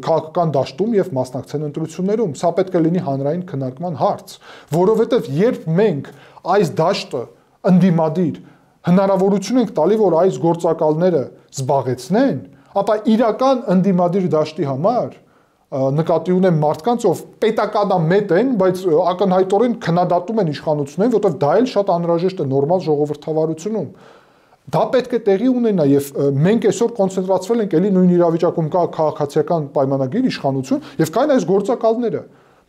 քաղաքական դաշտում եւ մասնակցեն ընտրություններում։ Սա պետք է լինի հանրային քննարկման հարց, որովհետեւ երբ մենք այս դաշտը ընդդիմադիր հնարավորություն ենք տալի, որ այս գործակալները զբաղեցնեն, ապա իրական ընդդիմադիր դաշտի համար նկատի ունեմ մարդկանց, ով պետականամետ են, բայց ակնհայտորեն քննադատում են իշխանություններին, որովհետեւ դա էլ շատ անհրաժեշտ է նորմալ ժողովրդավարությունում։ Դա պետք է տեղի ունենա եւ մենք այսօր կոնցենտրացվել ենք էլի նույն իրավիճակում կա քաղաքացիական պայմանագիր իշխանություն եւ կային այս գործակալները,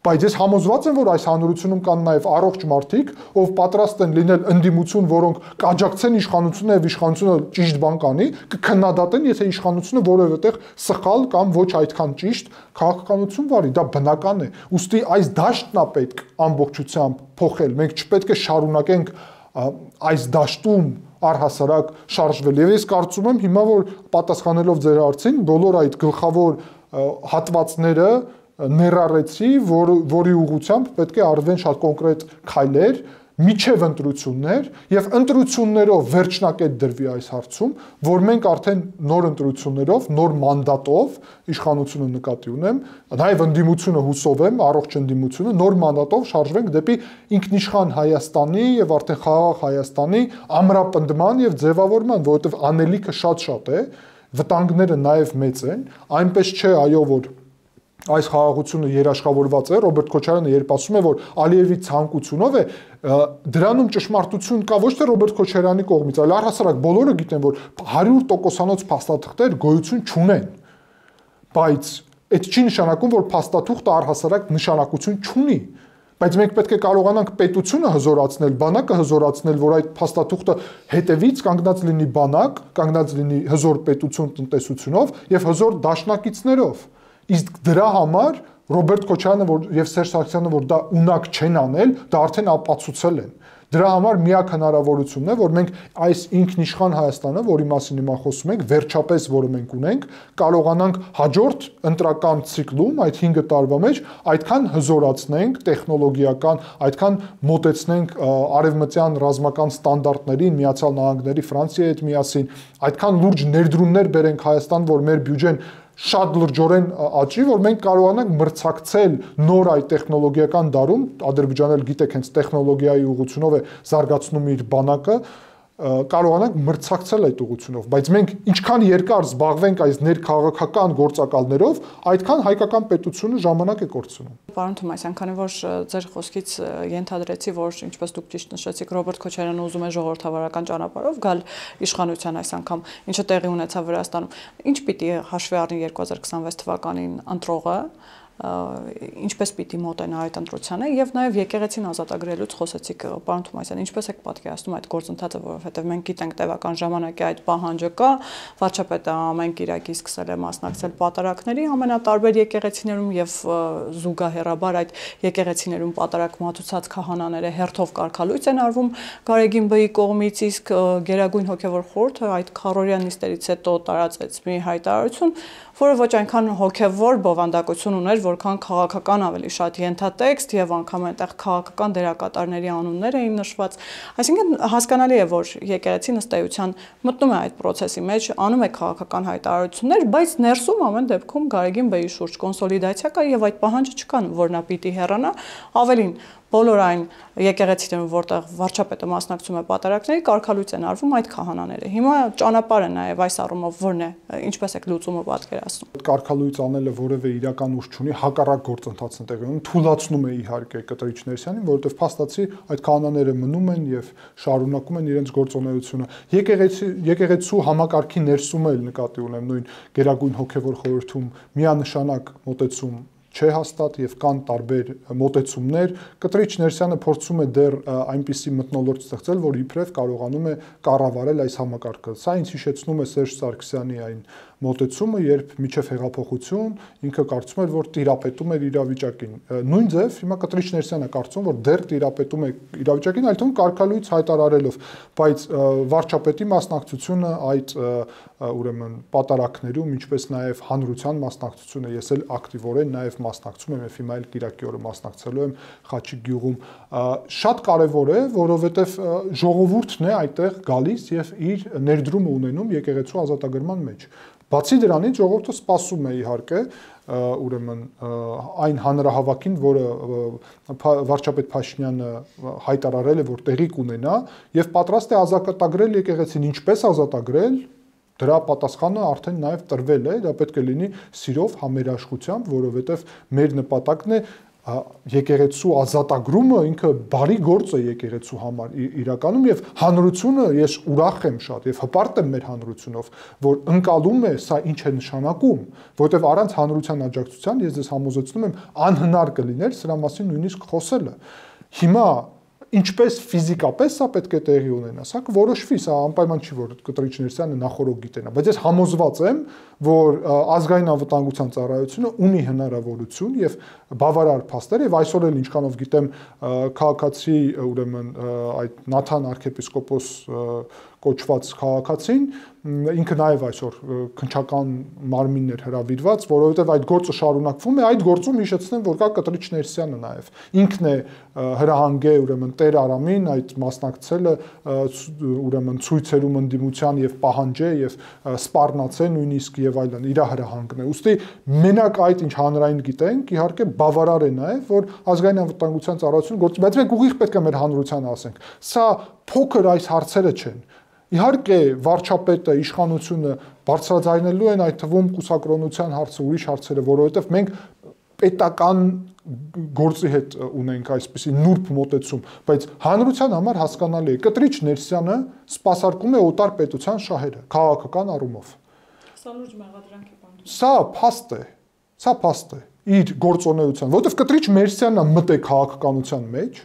բայց ես համոզված եմ, որ այս հանրությունում կան նաեւ առողջ մարդիկ, ով պատրաստ են լինել ընդդիմություն, որոնք կաջակցեն իշխանությունը եւ իշխանությունը ճիշտ բան կանի, կքննադատեն, եթե իշխանությունը որևէ տեղ սխալ կամ ոչ այդքան ճիշտ քաղաքականություն վարի, դա բնական է։ Ուստի այս դաշտն է պետք ամբողջությամբ փոխել։ Մենք չպետք է շարունակենք այս դաշտում առհասարակ շարժվել։ Եվ ես կարծում եմ հիմա, որ պատասխանելով ձեր հարցին, բոլոր այդ գլխավոր հատվածները ներառեցի, որի ուղղությամբ պետք է արվեն շատ կոնկրետ քայլեր, միջև ընտրություններ եւ ընտրություններով վերջնակետ դրվի այս հարցում, որ մենք արդեն նոր ընտրություններով, նոր մանդատով իշխանությունը նկատի ունեմ, նաեւ ընդդիմությունը հուսով եմ, առողջ ընդդիմությունը նոր մանդատով շարժվենք դեպի ինքնիշխան Հայաստանի եւ արդեն խաղաղ Հայաստանի ամրապնդման եւ ձևավորման, որովհետեւ անելիքը շատ է, վտանգները նաեւ մեծ են, այնպես չէ, այո, որ այս խաղաղությունը երաշխավորված է, Ռոբերտ Քոչարյանը երբ ասում է, որ Ալիևի ցանկությունով է, դրանում ճշմարտություն կա ոչ թե Ռոբերտ Քոչարյանի կողմից, այլ առհասարակ բոլորը գիտեն, որ 100%-անոց փաստաթղթեր գոյություն չունեն, բայց այդ չի նշանակում, որ փաստաթուղթը առհասարակ նշանակություն չունի, բայց մենք պետք է կարողանանք պետությունը հզորացնել, բանակը հզորացնել, որ այդ փաստաթուղթը հետևից կանգնած լինի բանակ, կանգնած լինի հզոր պետություն տնտեսությունով եւ հզոր դաշնակիցներով։ Իսկ դրա համար Ռոբերտ Քոչարյանը եւ Սերժ Սարգսյանը, որ դա ունակ չեն անել, դա արդեն ապացուցել են։ Դրա համար միակ հնարավորությունն է, որ մենք այս ինքնիշխան Հայաստանը, որի մասին հիմա խոսում ենք, վերջապես, որը մենք ունենք, կարողանանք հաջորդ ընտրական ցիկլում, այդ 5 տարվա մեջ, այդքան հզորացնենք տեխնոլոգիական, այդքան մոտեցնենք արևմտյան ռազմական ստանդարտներին, Միացյալ Նահանգների, Ֆրանսիայի հետ միասին, այդքան լուրջ ներդրումներ բերենք Հայաստան, որ մեր բյուջեն շատ լրջորեն աճի, որ մենք կարողանանք մրցակցել նոր այդ տեխնոլոգիական դարում, Ադրբեջանը գիտեք հենց տեխնոլոգիայի ուղղությունով է զարգացնում իր բանակը, կարողանանք մրցակցել այդ ուղղությունով, բայց մենք ինչքան երկար զբաղվենք այս ներքաղաքական գործակալներով, այդքան հայկական պետությունը ժամանակ է կորցնում։ Պարոն Թոմասյան, քանի որ ձեր խոսքից ենթադրեցի, որ ինչպես դուք ճիշտ նշեցիք, Ռոբերտ Քոչարյանը ուզում է ժողովրդավարական ճանապարհով գալ իշխանության այս անգամ, ինչը տեղի ունեցավ Վրաստանում, ինչ պիտի հաշվի առնի 2026 թվականին ընտրողը, ինչպես պիտի մոտենա այդ ընտրությանը եւ նաեւ եկեղեցին ազատագրելուց խոսեցիք, պարոն Թոմասյան, ինչպես եք պատկերացնում այդ գործընթացը, որովհետեւ մենք գիտենք տևական ժամանակի այդ պահանջը կա, վարչապետը ամեն կիրակի սկսել է մասնակցել պատարակների ամենատարբեր եկեղեցիներում եւ զուգահեռաբար այդ եկեղեցիներում պատարակ մատուցած քահանաները հերթով կարգալույց են արվում Գարեգին Բ-ի կողմից, իսկ Գերագույն հոգեվոր խորհուրդը այդ քարորյա նիստերից հետո տարածեց մի հայտարարություն, որը ոչ այնքան հոգեվոր բովանդակություն ուներ, որքան քաղաքական ավելի շատ ենթատեքստ եւ անգամ այնտեղ քաղաքական դերակատարների անուններ էին նշված։ Այսինքն հասկանալի է, որ եկեղեցին ըստ էության մտնում է այդ process-ի մեջ, անում է քաղաքական հայտարարություններ, բայց ներսում ամեն դեպքում Գարեգին Բ-ի շուրջ կոնսոլիդացիա կա եւ այդ պահանջը չկան, որ նա պիտի հեռանա, ավելին բոլոր այն եկեղեցիներում, որտեղ վարչապետը մասնակցում է պատարակների, կարգալույծ են արվում այդ քահանաները։ Հիմա ճանապարհը նաև այս առումով որն է, ինչպես եք լուծումը պատկերացնում։ Կարգալույծ անելը որևէ իրական ուժ չունի, հակառակ գործընթացն տեղի ունի, թույլաtsնում է իհարկե կտրիչներսյանին, որովհետև փաստացի այդ քահանաները մնում են եւ շարունակում են իրենց գործունեությունը։ Եկեղեցու համակարգի ներսում էլ նկատի ունեմ նույն Գերագույն հոգեվոր խորհրդում միանշանակ մոտեցում չէ հաստատ եւ կան տարբեր մոտեցումներ։ Կտրիչ Ներսյանը փորձում է դեռ այնպիսի մթնոլորտ ստեղծել, որ իբրև կարողանում է կառավարել այս համակարգը։ Սա ինձ հիշեցնում է Սերժ Սարգսյանի այն մոտեցումը, երբ միջև հեղափոխություն ինքը կարծում էր, որ տիրապետում էր իրավիճակին։ Նույն ձև հիմա Կտրիչ Ներսյանը կարծում որ դեռ տիրապետում է իրավիճակին, այլ թվում կարգալույց հայտարարելով, բայց վարչապետի մասնակցությունը այդ ուրեմն պատարակներում, ինչպես նաև հանրության մասնակցությունը, ես էլ ակտիվորեն նաև մասնակցում եմ եւ հիմա էլ Կիրակի օրը մասնակցելու եմ Խաչիկ գյուղում, շատ կարեւոր է, որովհետեւ ժողովուրդն է այդտեղ գալիս եւ իր ներդրումը ունենում եկեղեցու ազատագրման մեջ։ Բացի դրանից ժողովուրդը սպասում է իհարկե ուրեմն այն հանրահավաքին, որը վարչապետ Փաշինյանը հայտարարել է, որ տեղի կունենա եւ պատրաստ է ազատագրել եկեղեցին, ինչպես ազատագրել, դրա պատասխանը արդեն նաև տրվել է, դա պետք է լինի սիրով, համերաշխությամբ, որովհետեւ մեր նպատակն է եկեղեցու ազատագրումը ինքը բարի գործ է եկեղեցու համար իրականում եւ հանրությունը ես ուրախ եմ շատ եւ հպարտ եմ մեր հանրությունով, որ ընկալում է սա ինչ է նշանակում, որովհետեւ առանց հանրության աջակցության ես ձեզ համոզեցնում եմ անհնար կլիներ սրա մասին նույնիսկ խոսելը։ Հիմա ինչպես ֆիզիկապես սա պետք է տեղի ունենա, սա կորոշվի, սա անպայման չի, որ Կտրիչ Ներսյանը նախորդ գիտենա, բայց ես համոզված եմ, որ ազգային անվտանգության ծառայությունը ունի հնարավորություն եւ բավարար փաստեր եւ այսօր էլ ինչքանով գիտեմ քաղաքացի ուրեմն այդ Նաթան arczepiskopos կոչված քաղաքացին ինքը նաև այսօր քնչական մարմիններ հրավիրված, որովհետև այդ գործը շարունակվում է, այդ գործում հիշեցնեմ, որ կա Կտրիչ Ներսյանը նաև։ Ինքն է հրահանգե ուրեմն Տեր Արամին այդ մասնակցելը ուրեմն ցույցերում ընդդիմության եւ պահանջե եւ սպառնացե նույնիսկ եւ այլն իր հրահանգն է։ Ուստի մենակ այդ ինչ հանրային գիտենք, իհարկե բավարար է նաև, որ ազգային անվտանգության ծառայությունը գործի, բայց մենք ուղիղ պետք է մեր հանրությանը ասենք։ Սա փոքր այս հարցերը չեն։ Իհարկե վարչապետը, իշխանությունը բարձրաձայնելու են այդ թվում կուսակրոնության հարցը, ուրիշ հարցերը, որովհետև մենք պետական գործի հետ ունենք այսպիսի նուրբ մոտեցում, բայց հանրության համար հասկանալի է, Կտրիչ Ներսյանը սպասարկում է օտար պետության շահերը, քաղաքական առումով։ Սա լուրջ մեղադրանք է բանտում։ Սա փաստ է իր գործունեության, որովհետև Կտրիչ Ներսյանն է մտե քաղաքականության մեջ,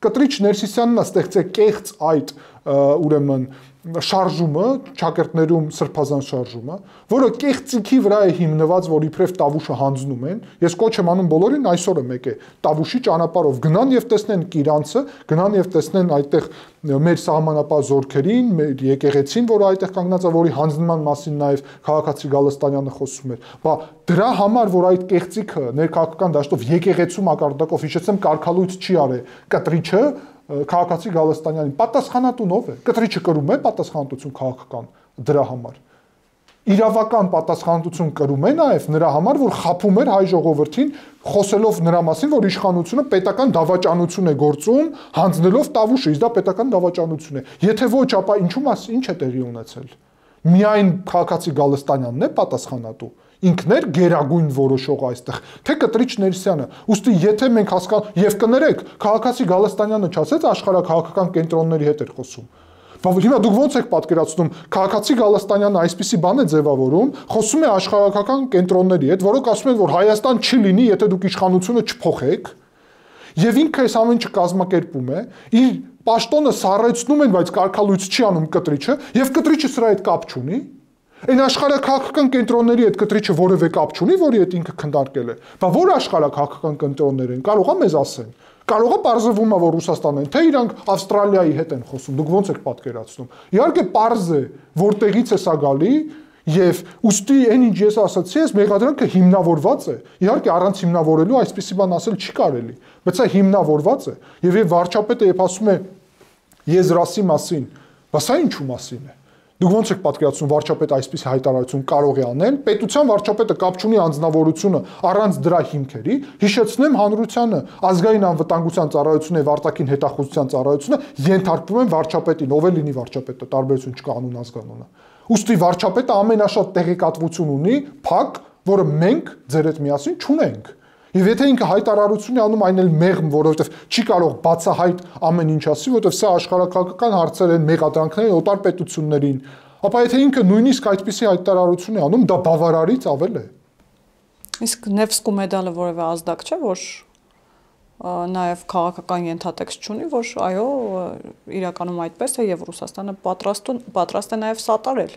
Կտրիչ Ներսիսյանն է ստեղծել կեղծ այդ ուրեմն շարժումը, ճակերտներում սրբազան շարժումը, որը կեղծիքի վրա է հիմնված, որ իբրև Տավուշը հանձնում են։ Ես կոչ եմ անում բոլորին այսօր է մեկ է Տավուշի ճանապարհով գնան եւ տեսնեն Կիրանցը, գնան եւ տեսնեն այդտեղ մեր սահմանապահ զորքերին, մեր եկեղեցին, որը այդտեղ կանգնած է, որի հանձնման մասին նաեւ քաղաքացի Գալստանյանը խոսում էր։ Բա դրա համար, որ այդ կեղծիքը ներքաղաքական դաշտով եկեղեցու մակարդակով հիշեցեմ կարգալույց չի արել Կտրիչը քաղաքացի Գալստանյանին պատասխանատուն ով է։ Կտրիչը կրում է պատասխանատվություն քաղաքական դրա համար։ Իրավական պատասխանատվություն կրում է նաև նրա համար, որ խաբում էր հայ ժողովրդին, խոսելով նրա մասին, որ իշխանությունը պետական դավաճանություն է գործում, հանձնելով Տավուշը, իսկ դա պետական դավաճանություն է։ Եթե ոչ, ապա ինչ է տեղի ունեցել։ Միայն քաղաքացի Գալստանյանն է պատասխանատու։ Ինքն էր գերագույն որոշող այստեղ, թե Կտրիչ Ներսյանը։ Ուստի եթե մենք եւ կներեք, քաղաքացի Գալստանյանը չասեց աշխարհակաղակական կենտրոնների հետ էր խոսում։ Բայց հիմա դուք ո՞նց եք պատկերացնում, քաղաքացի Գալստանյանը այսպիսի բան է ձևավորում, խոսում է աշխարհակաղակական կենտրոնների հետ, որոնք ասում են, որ Հայաստան չի լինի, եթե դուք իշխանությունը չփոխեք, եւ ինքը այս ամեն ինչը կազմակերպում է, իր պաշտոնը սառեցնում են, բայց կարգալույց չի անում Կտրիչը, եւ Կտրիչը սրա հետ կապ չունի։ Այն աշխարհակաղակական կենտրոնների հետ Կտրիչը որևէ կապ չունի, որի հետ ինքը քննարկել է։ Բա որ աշխարհակաղակական կենտրոններ են, կարող է մեզ ասեն։ Կարող է պարզվում է, որ Ռուսաստանն են, թե իրանք Ավստրալիայի հետ են խոսում, դուք ո՞նց եք պատկերացնում։ Իհարկե պարզ է, որտեղից է սա գալի, եւ ուստի այն ինչ ես ասացի, այս մեղադրանքը հիմնավորված է։ Իհարկե առանց հիմնավորելու այսպիսի բան ասել չի կարելի, բայց սա հիմնավորված է։ Եվ վարչապետը երբ ասում է եզրասի մասին, բա սա ինչու մասին է։ Դուք ո՞նց եք պատկերացնում վարչապետը այսպիսի հայտարարություն կարող է անել, պետության վարչապետը կապ չունի անձնավորությունը առանց դրա հիմքերի, հիշեցնեմ հանրությանը, ազգային անվտանգության ծառայությունը եւ արտաքին հետախուզության ծառայությունը ենթարկվում են վարչապետին, ով է լինի վարչապետը, տարբերություն չկա անուն ազգանունը։ Ուստի վարչապետը ամենաշատ տեղեկատվություն ունի, փակ, որը մենք ձեր հետ միասին չունենք։ Եվ եթե ինքը հայտարարություն է անում այն էլ մեղմ, որովհետև չի կարող բացահայտ ամեն ինչ ասի, որովհետև սա աշխարհակաղակական հարցեր են, մեղադրանքներ են օտար պետություններին, ապա եթե ինքը նույնիսկ այդպիսի հայտարարություն է անում, դա բավարարից ավել է։ Իսկ Նևսկու մեդալը որևէ ազդակ չէ, որ նաև քաղաքական ենթատեքստ չունի, որ այո, իրականում այդպես է եւ Ռուսաստանը պատրաստ է նաև սատարել։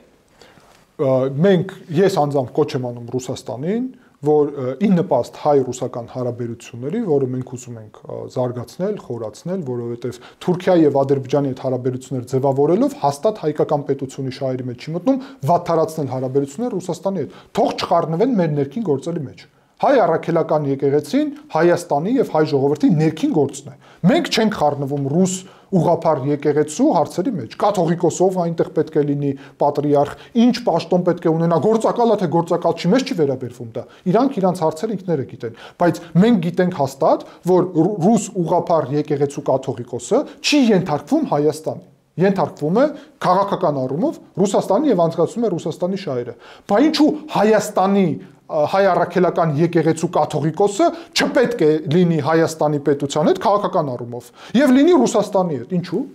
Ես անձամբ կոչ եմ անում Ռուսաստանին, որ ի նպաստ հայ-ռուսական հարաբերությունների, որը մենք ուզում ենք զարգացնել, խորացնել, որովհետև Թուրքիայի եւ Ադրբեջանի հետ հարաբերություններ ձևավորելով հաստատ հայկական պետությունի շահերի մեջ չի մտնում վատթարացնել հարաբերությունները Ռուսաստանի հետ։ Թող չխառնվեն մեր ներքին գործերի մեջ։ Հայ առաքելական եկեղեցին Հայաստանի եւ հայ ժողովրդի ներքին գործն է։ Մենք չենք խառնվում ռուս ուղղափառ եկեղեցու հարցերի մեջ։ Կաթողիկոսով այնտեղ պետք է լինի պատրիարխ, ինչ պաշտոն պետք է ունենա, գործակալա թե գործակալ չի, մեզ չի վերաբերվում դա։ Իրանք իրանց հարցերը ինքները գիտեն, բայց մենք գիտենք հաստատ, որ ռուս ուղղափառ եկեղեցու կաթողիկոսը չի ենթարկվում Հայաստանի։ Ենթարկվում է քաղաքական առումով Ռուսաստանի եւ անցկացվում է Ռուսաստանի շահերը։ Բա ինչու Հայաստանի հայ առաքելական եկեղեցու կաթողիկոսը չպետք է լինի Հայաստանի պետության հետ քաղաքական առումով եւ լինի Ռուսաստանի հետ։ Ինչու՞։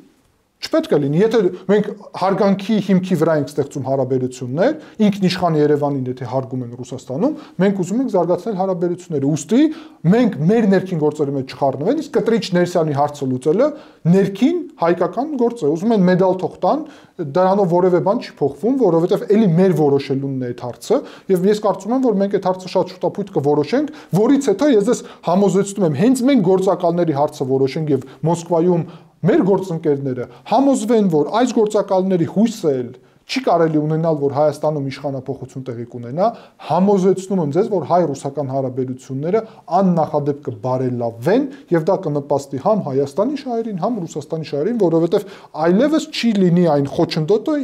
Չպետք է լինի, եթե մենք հարգանքի հիմքի վրա ենք ստեղծում հարաբերություններ, ինքնիշխան Երևանին եթե հարգում են Ռուսաստանում, մենք ուզում ենք զարգացնել հարաբերությունները։ Ուստի մենք մեր ներքին գործերի մեջ չխառնվեն, իսկ Կտրիչ Ներսյանի հարցը լուծելը ներքին հայկական գործ է։ Ուզում են մեդալ թող տան, դրանով որևէ բան չի փոխվում, որովհետև էլի մեր որոշելունն է այդ հարցը, եւ ես կարծում եմ, որ մենք այդ հարցը շատ շուտապույտ կորոշենք, որից հետո ես ձեզ համոզեցնում եմ, հենց մենք գործակալների հարցը որոշենք եւ Մոսկվայում մեր գործընկերները համոզվեն, որ այս գործակալների հույսը չի կարելի ունենալ, որ Հայաստանում իշխանափոխություն տեղի կունենա, համոզեցնում եմ ձեզ, որ հայ-ռուսական հարաբերությունները աննախադեպ կբարելավվեն եւ դա կնպաստի համ Հայաստանի շահերին, համ Ռուսաստանի շահերին, որովհետեւ այլևս չի լինի այն խոչընդոտը,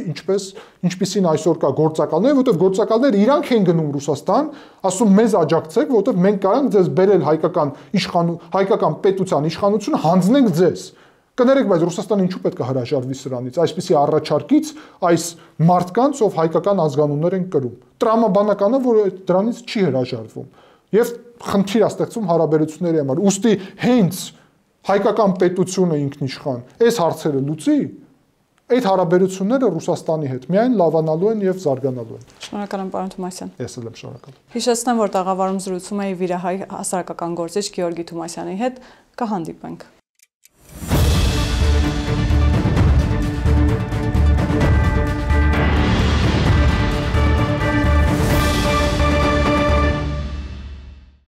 ինչպիսին այսօր կա գործակալները, որովհետեւ գործակալները իրանք են գնում Ռուսաստան, ասում մեզ աջակցեք, որովհետեւ մենք կարանք ձեզ բերել հայկական պետության իշխանությունը հանձնենք ձեզ։ Կներեք, բայց Ռուսաստանը ինչու պետք է հրաժարվի սրանից, այսպիսի առաջարկից այս մարդկանց, ով հայկական ազգանուններ են կրում։ Տրամաբանականը, որ դրանից չի հրաժարվում եւ խնդիր է ստեղծում հարաբերությունների համար։ Ուստի հենց հայկական պետությունը ինքնիշխան այս հարցերը լուծի, այդ հարաբերությունները Ռուսաստանի հետ միայն լավանալու են եւ զարգանալու են։ Շնորհակալ եմ, պարոն Թումասյան։ Ես էլ եմ շնորհակալ։ Հիշեցնեմ, որ տաղավարում զրուցում էի վիրահայ հասարակական գործիչ Գեորգի Թումասյանի հետ, կհանդիպենք։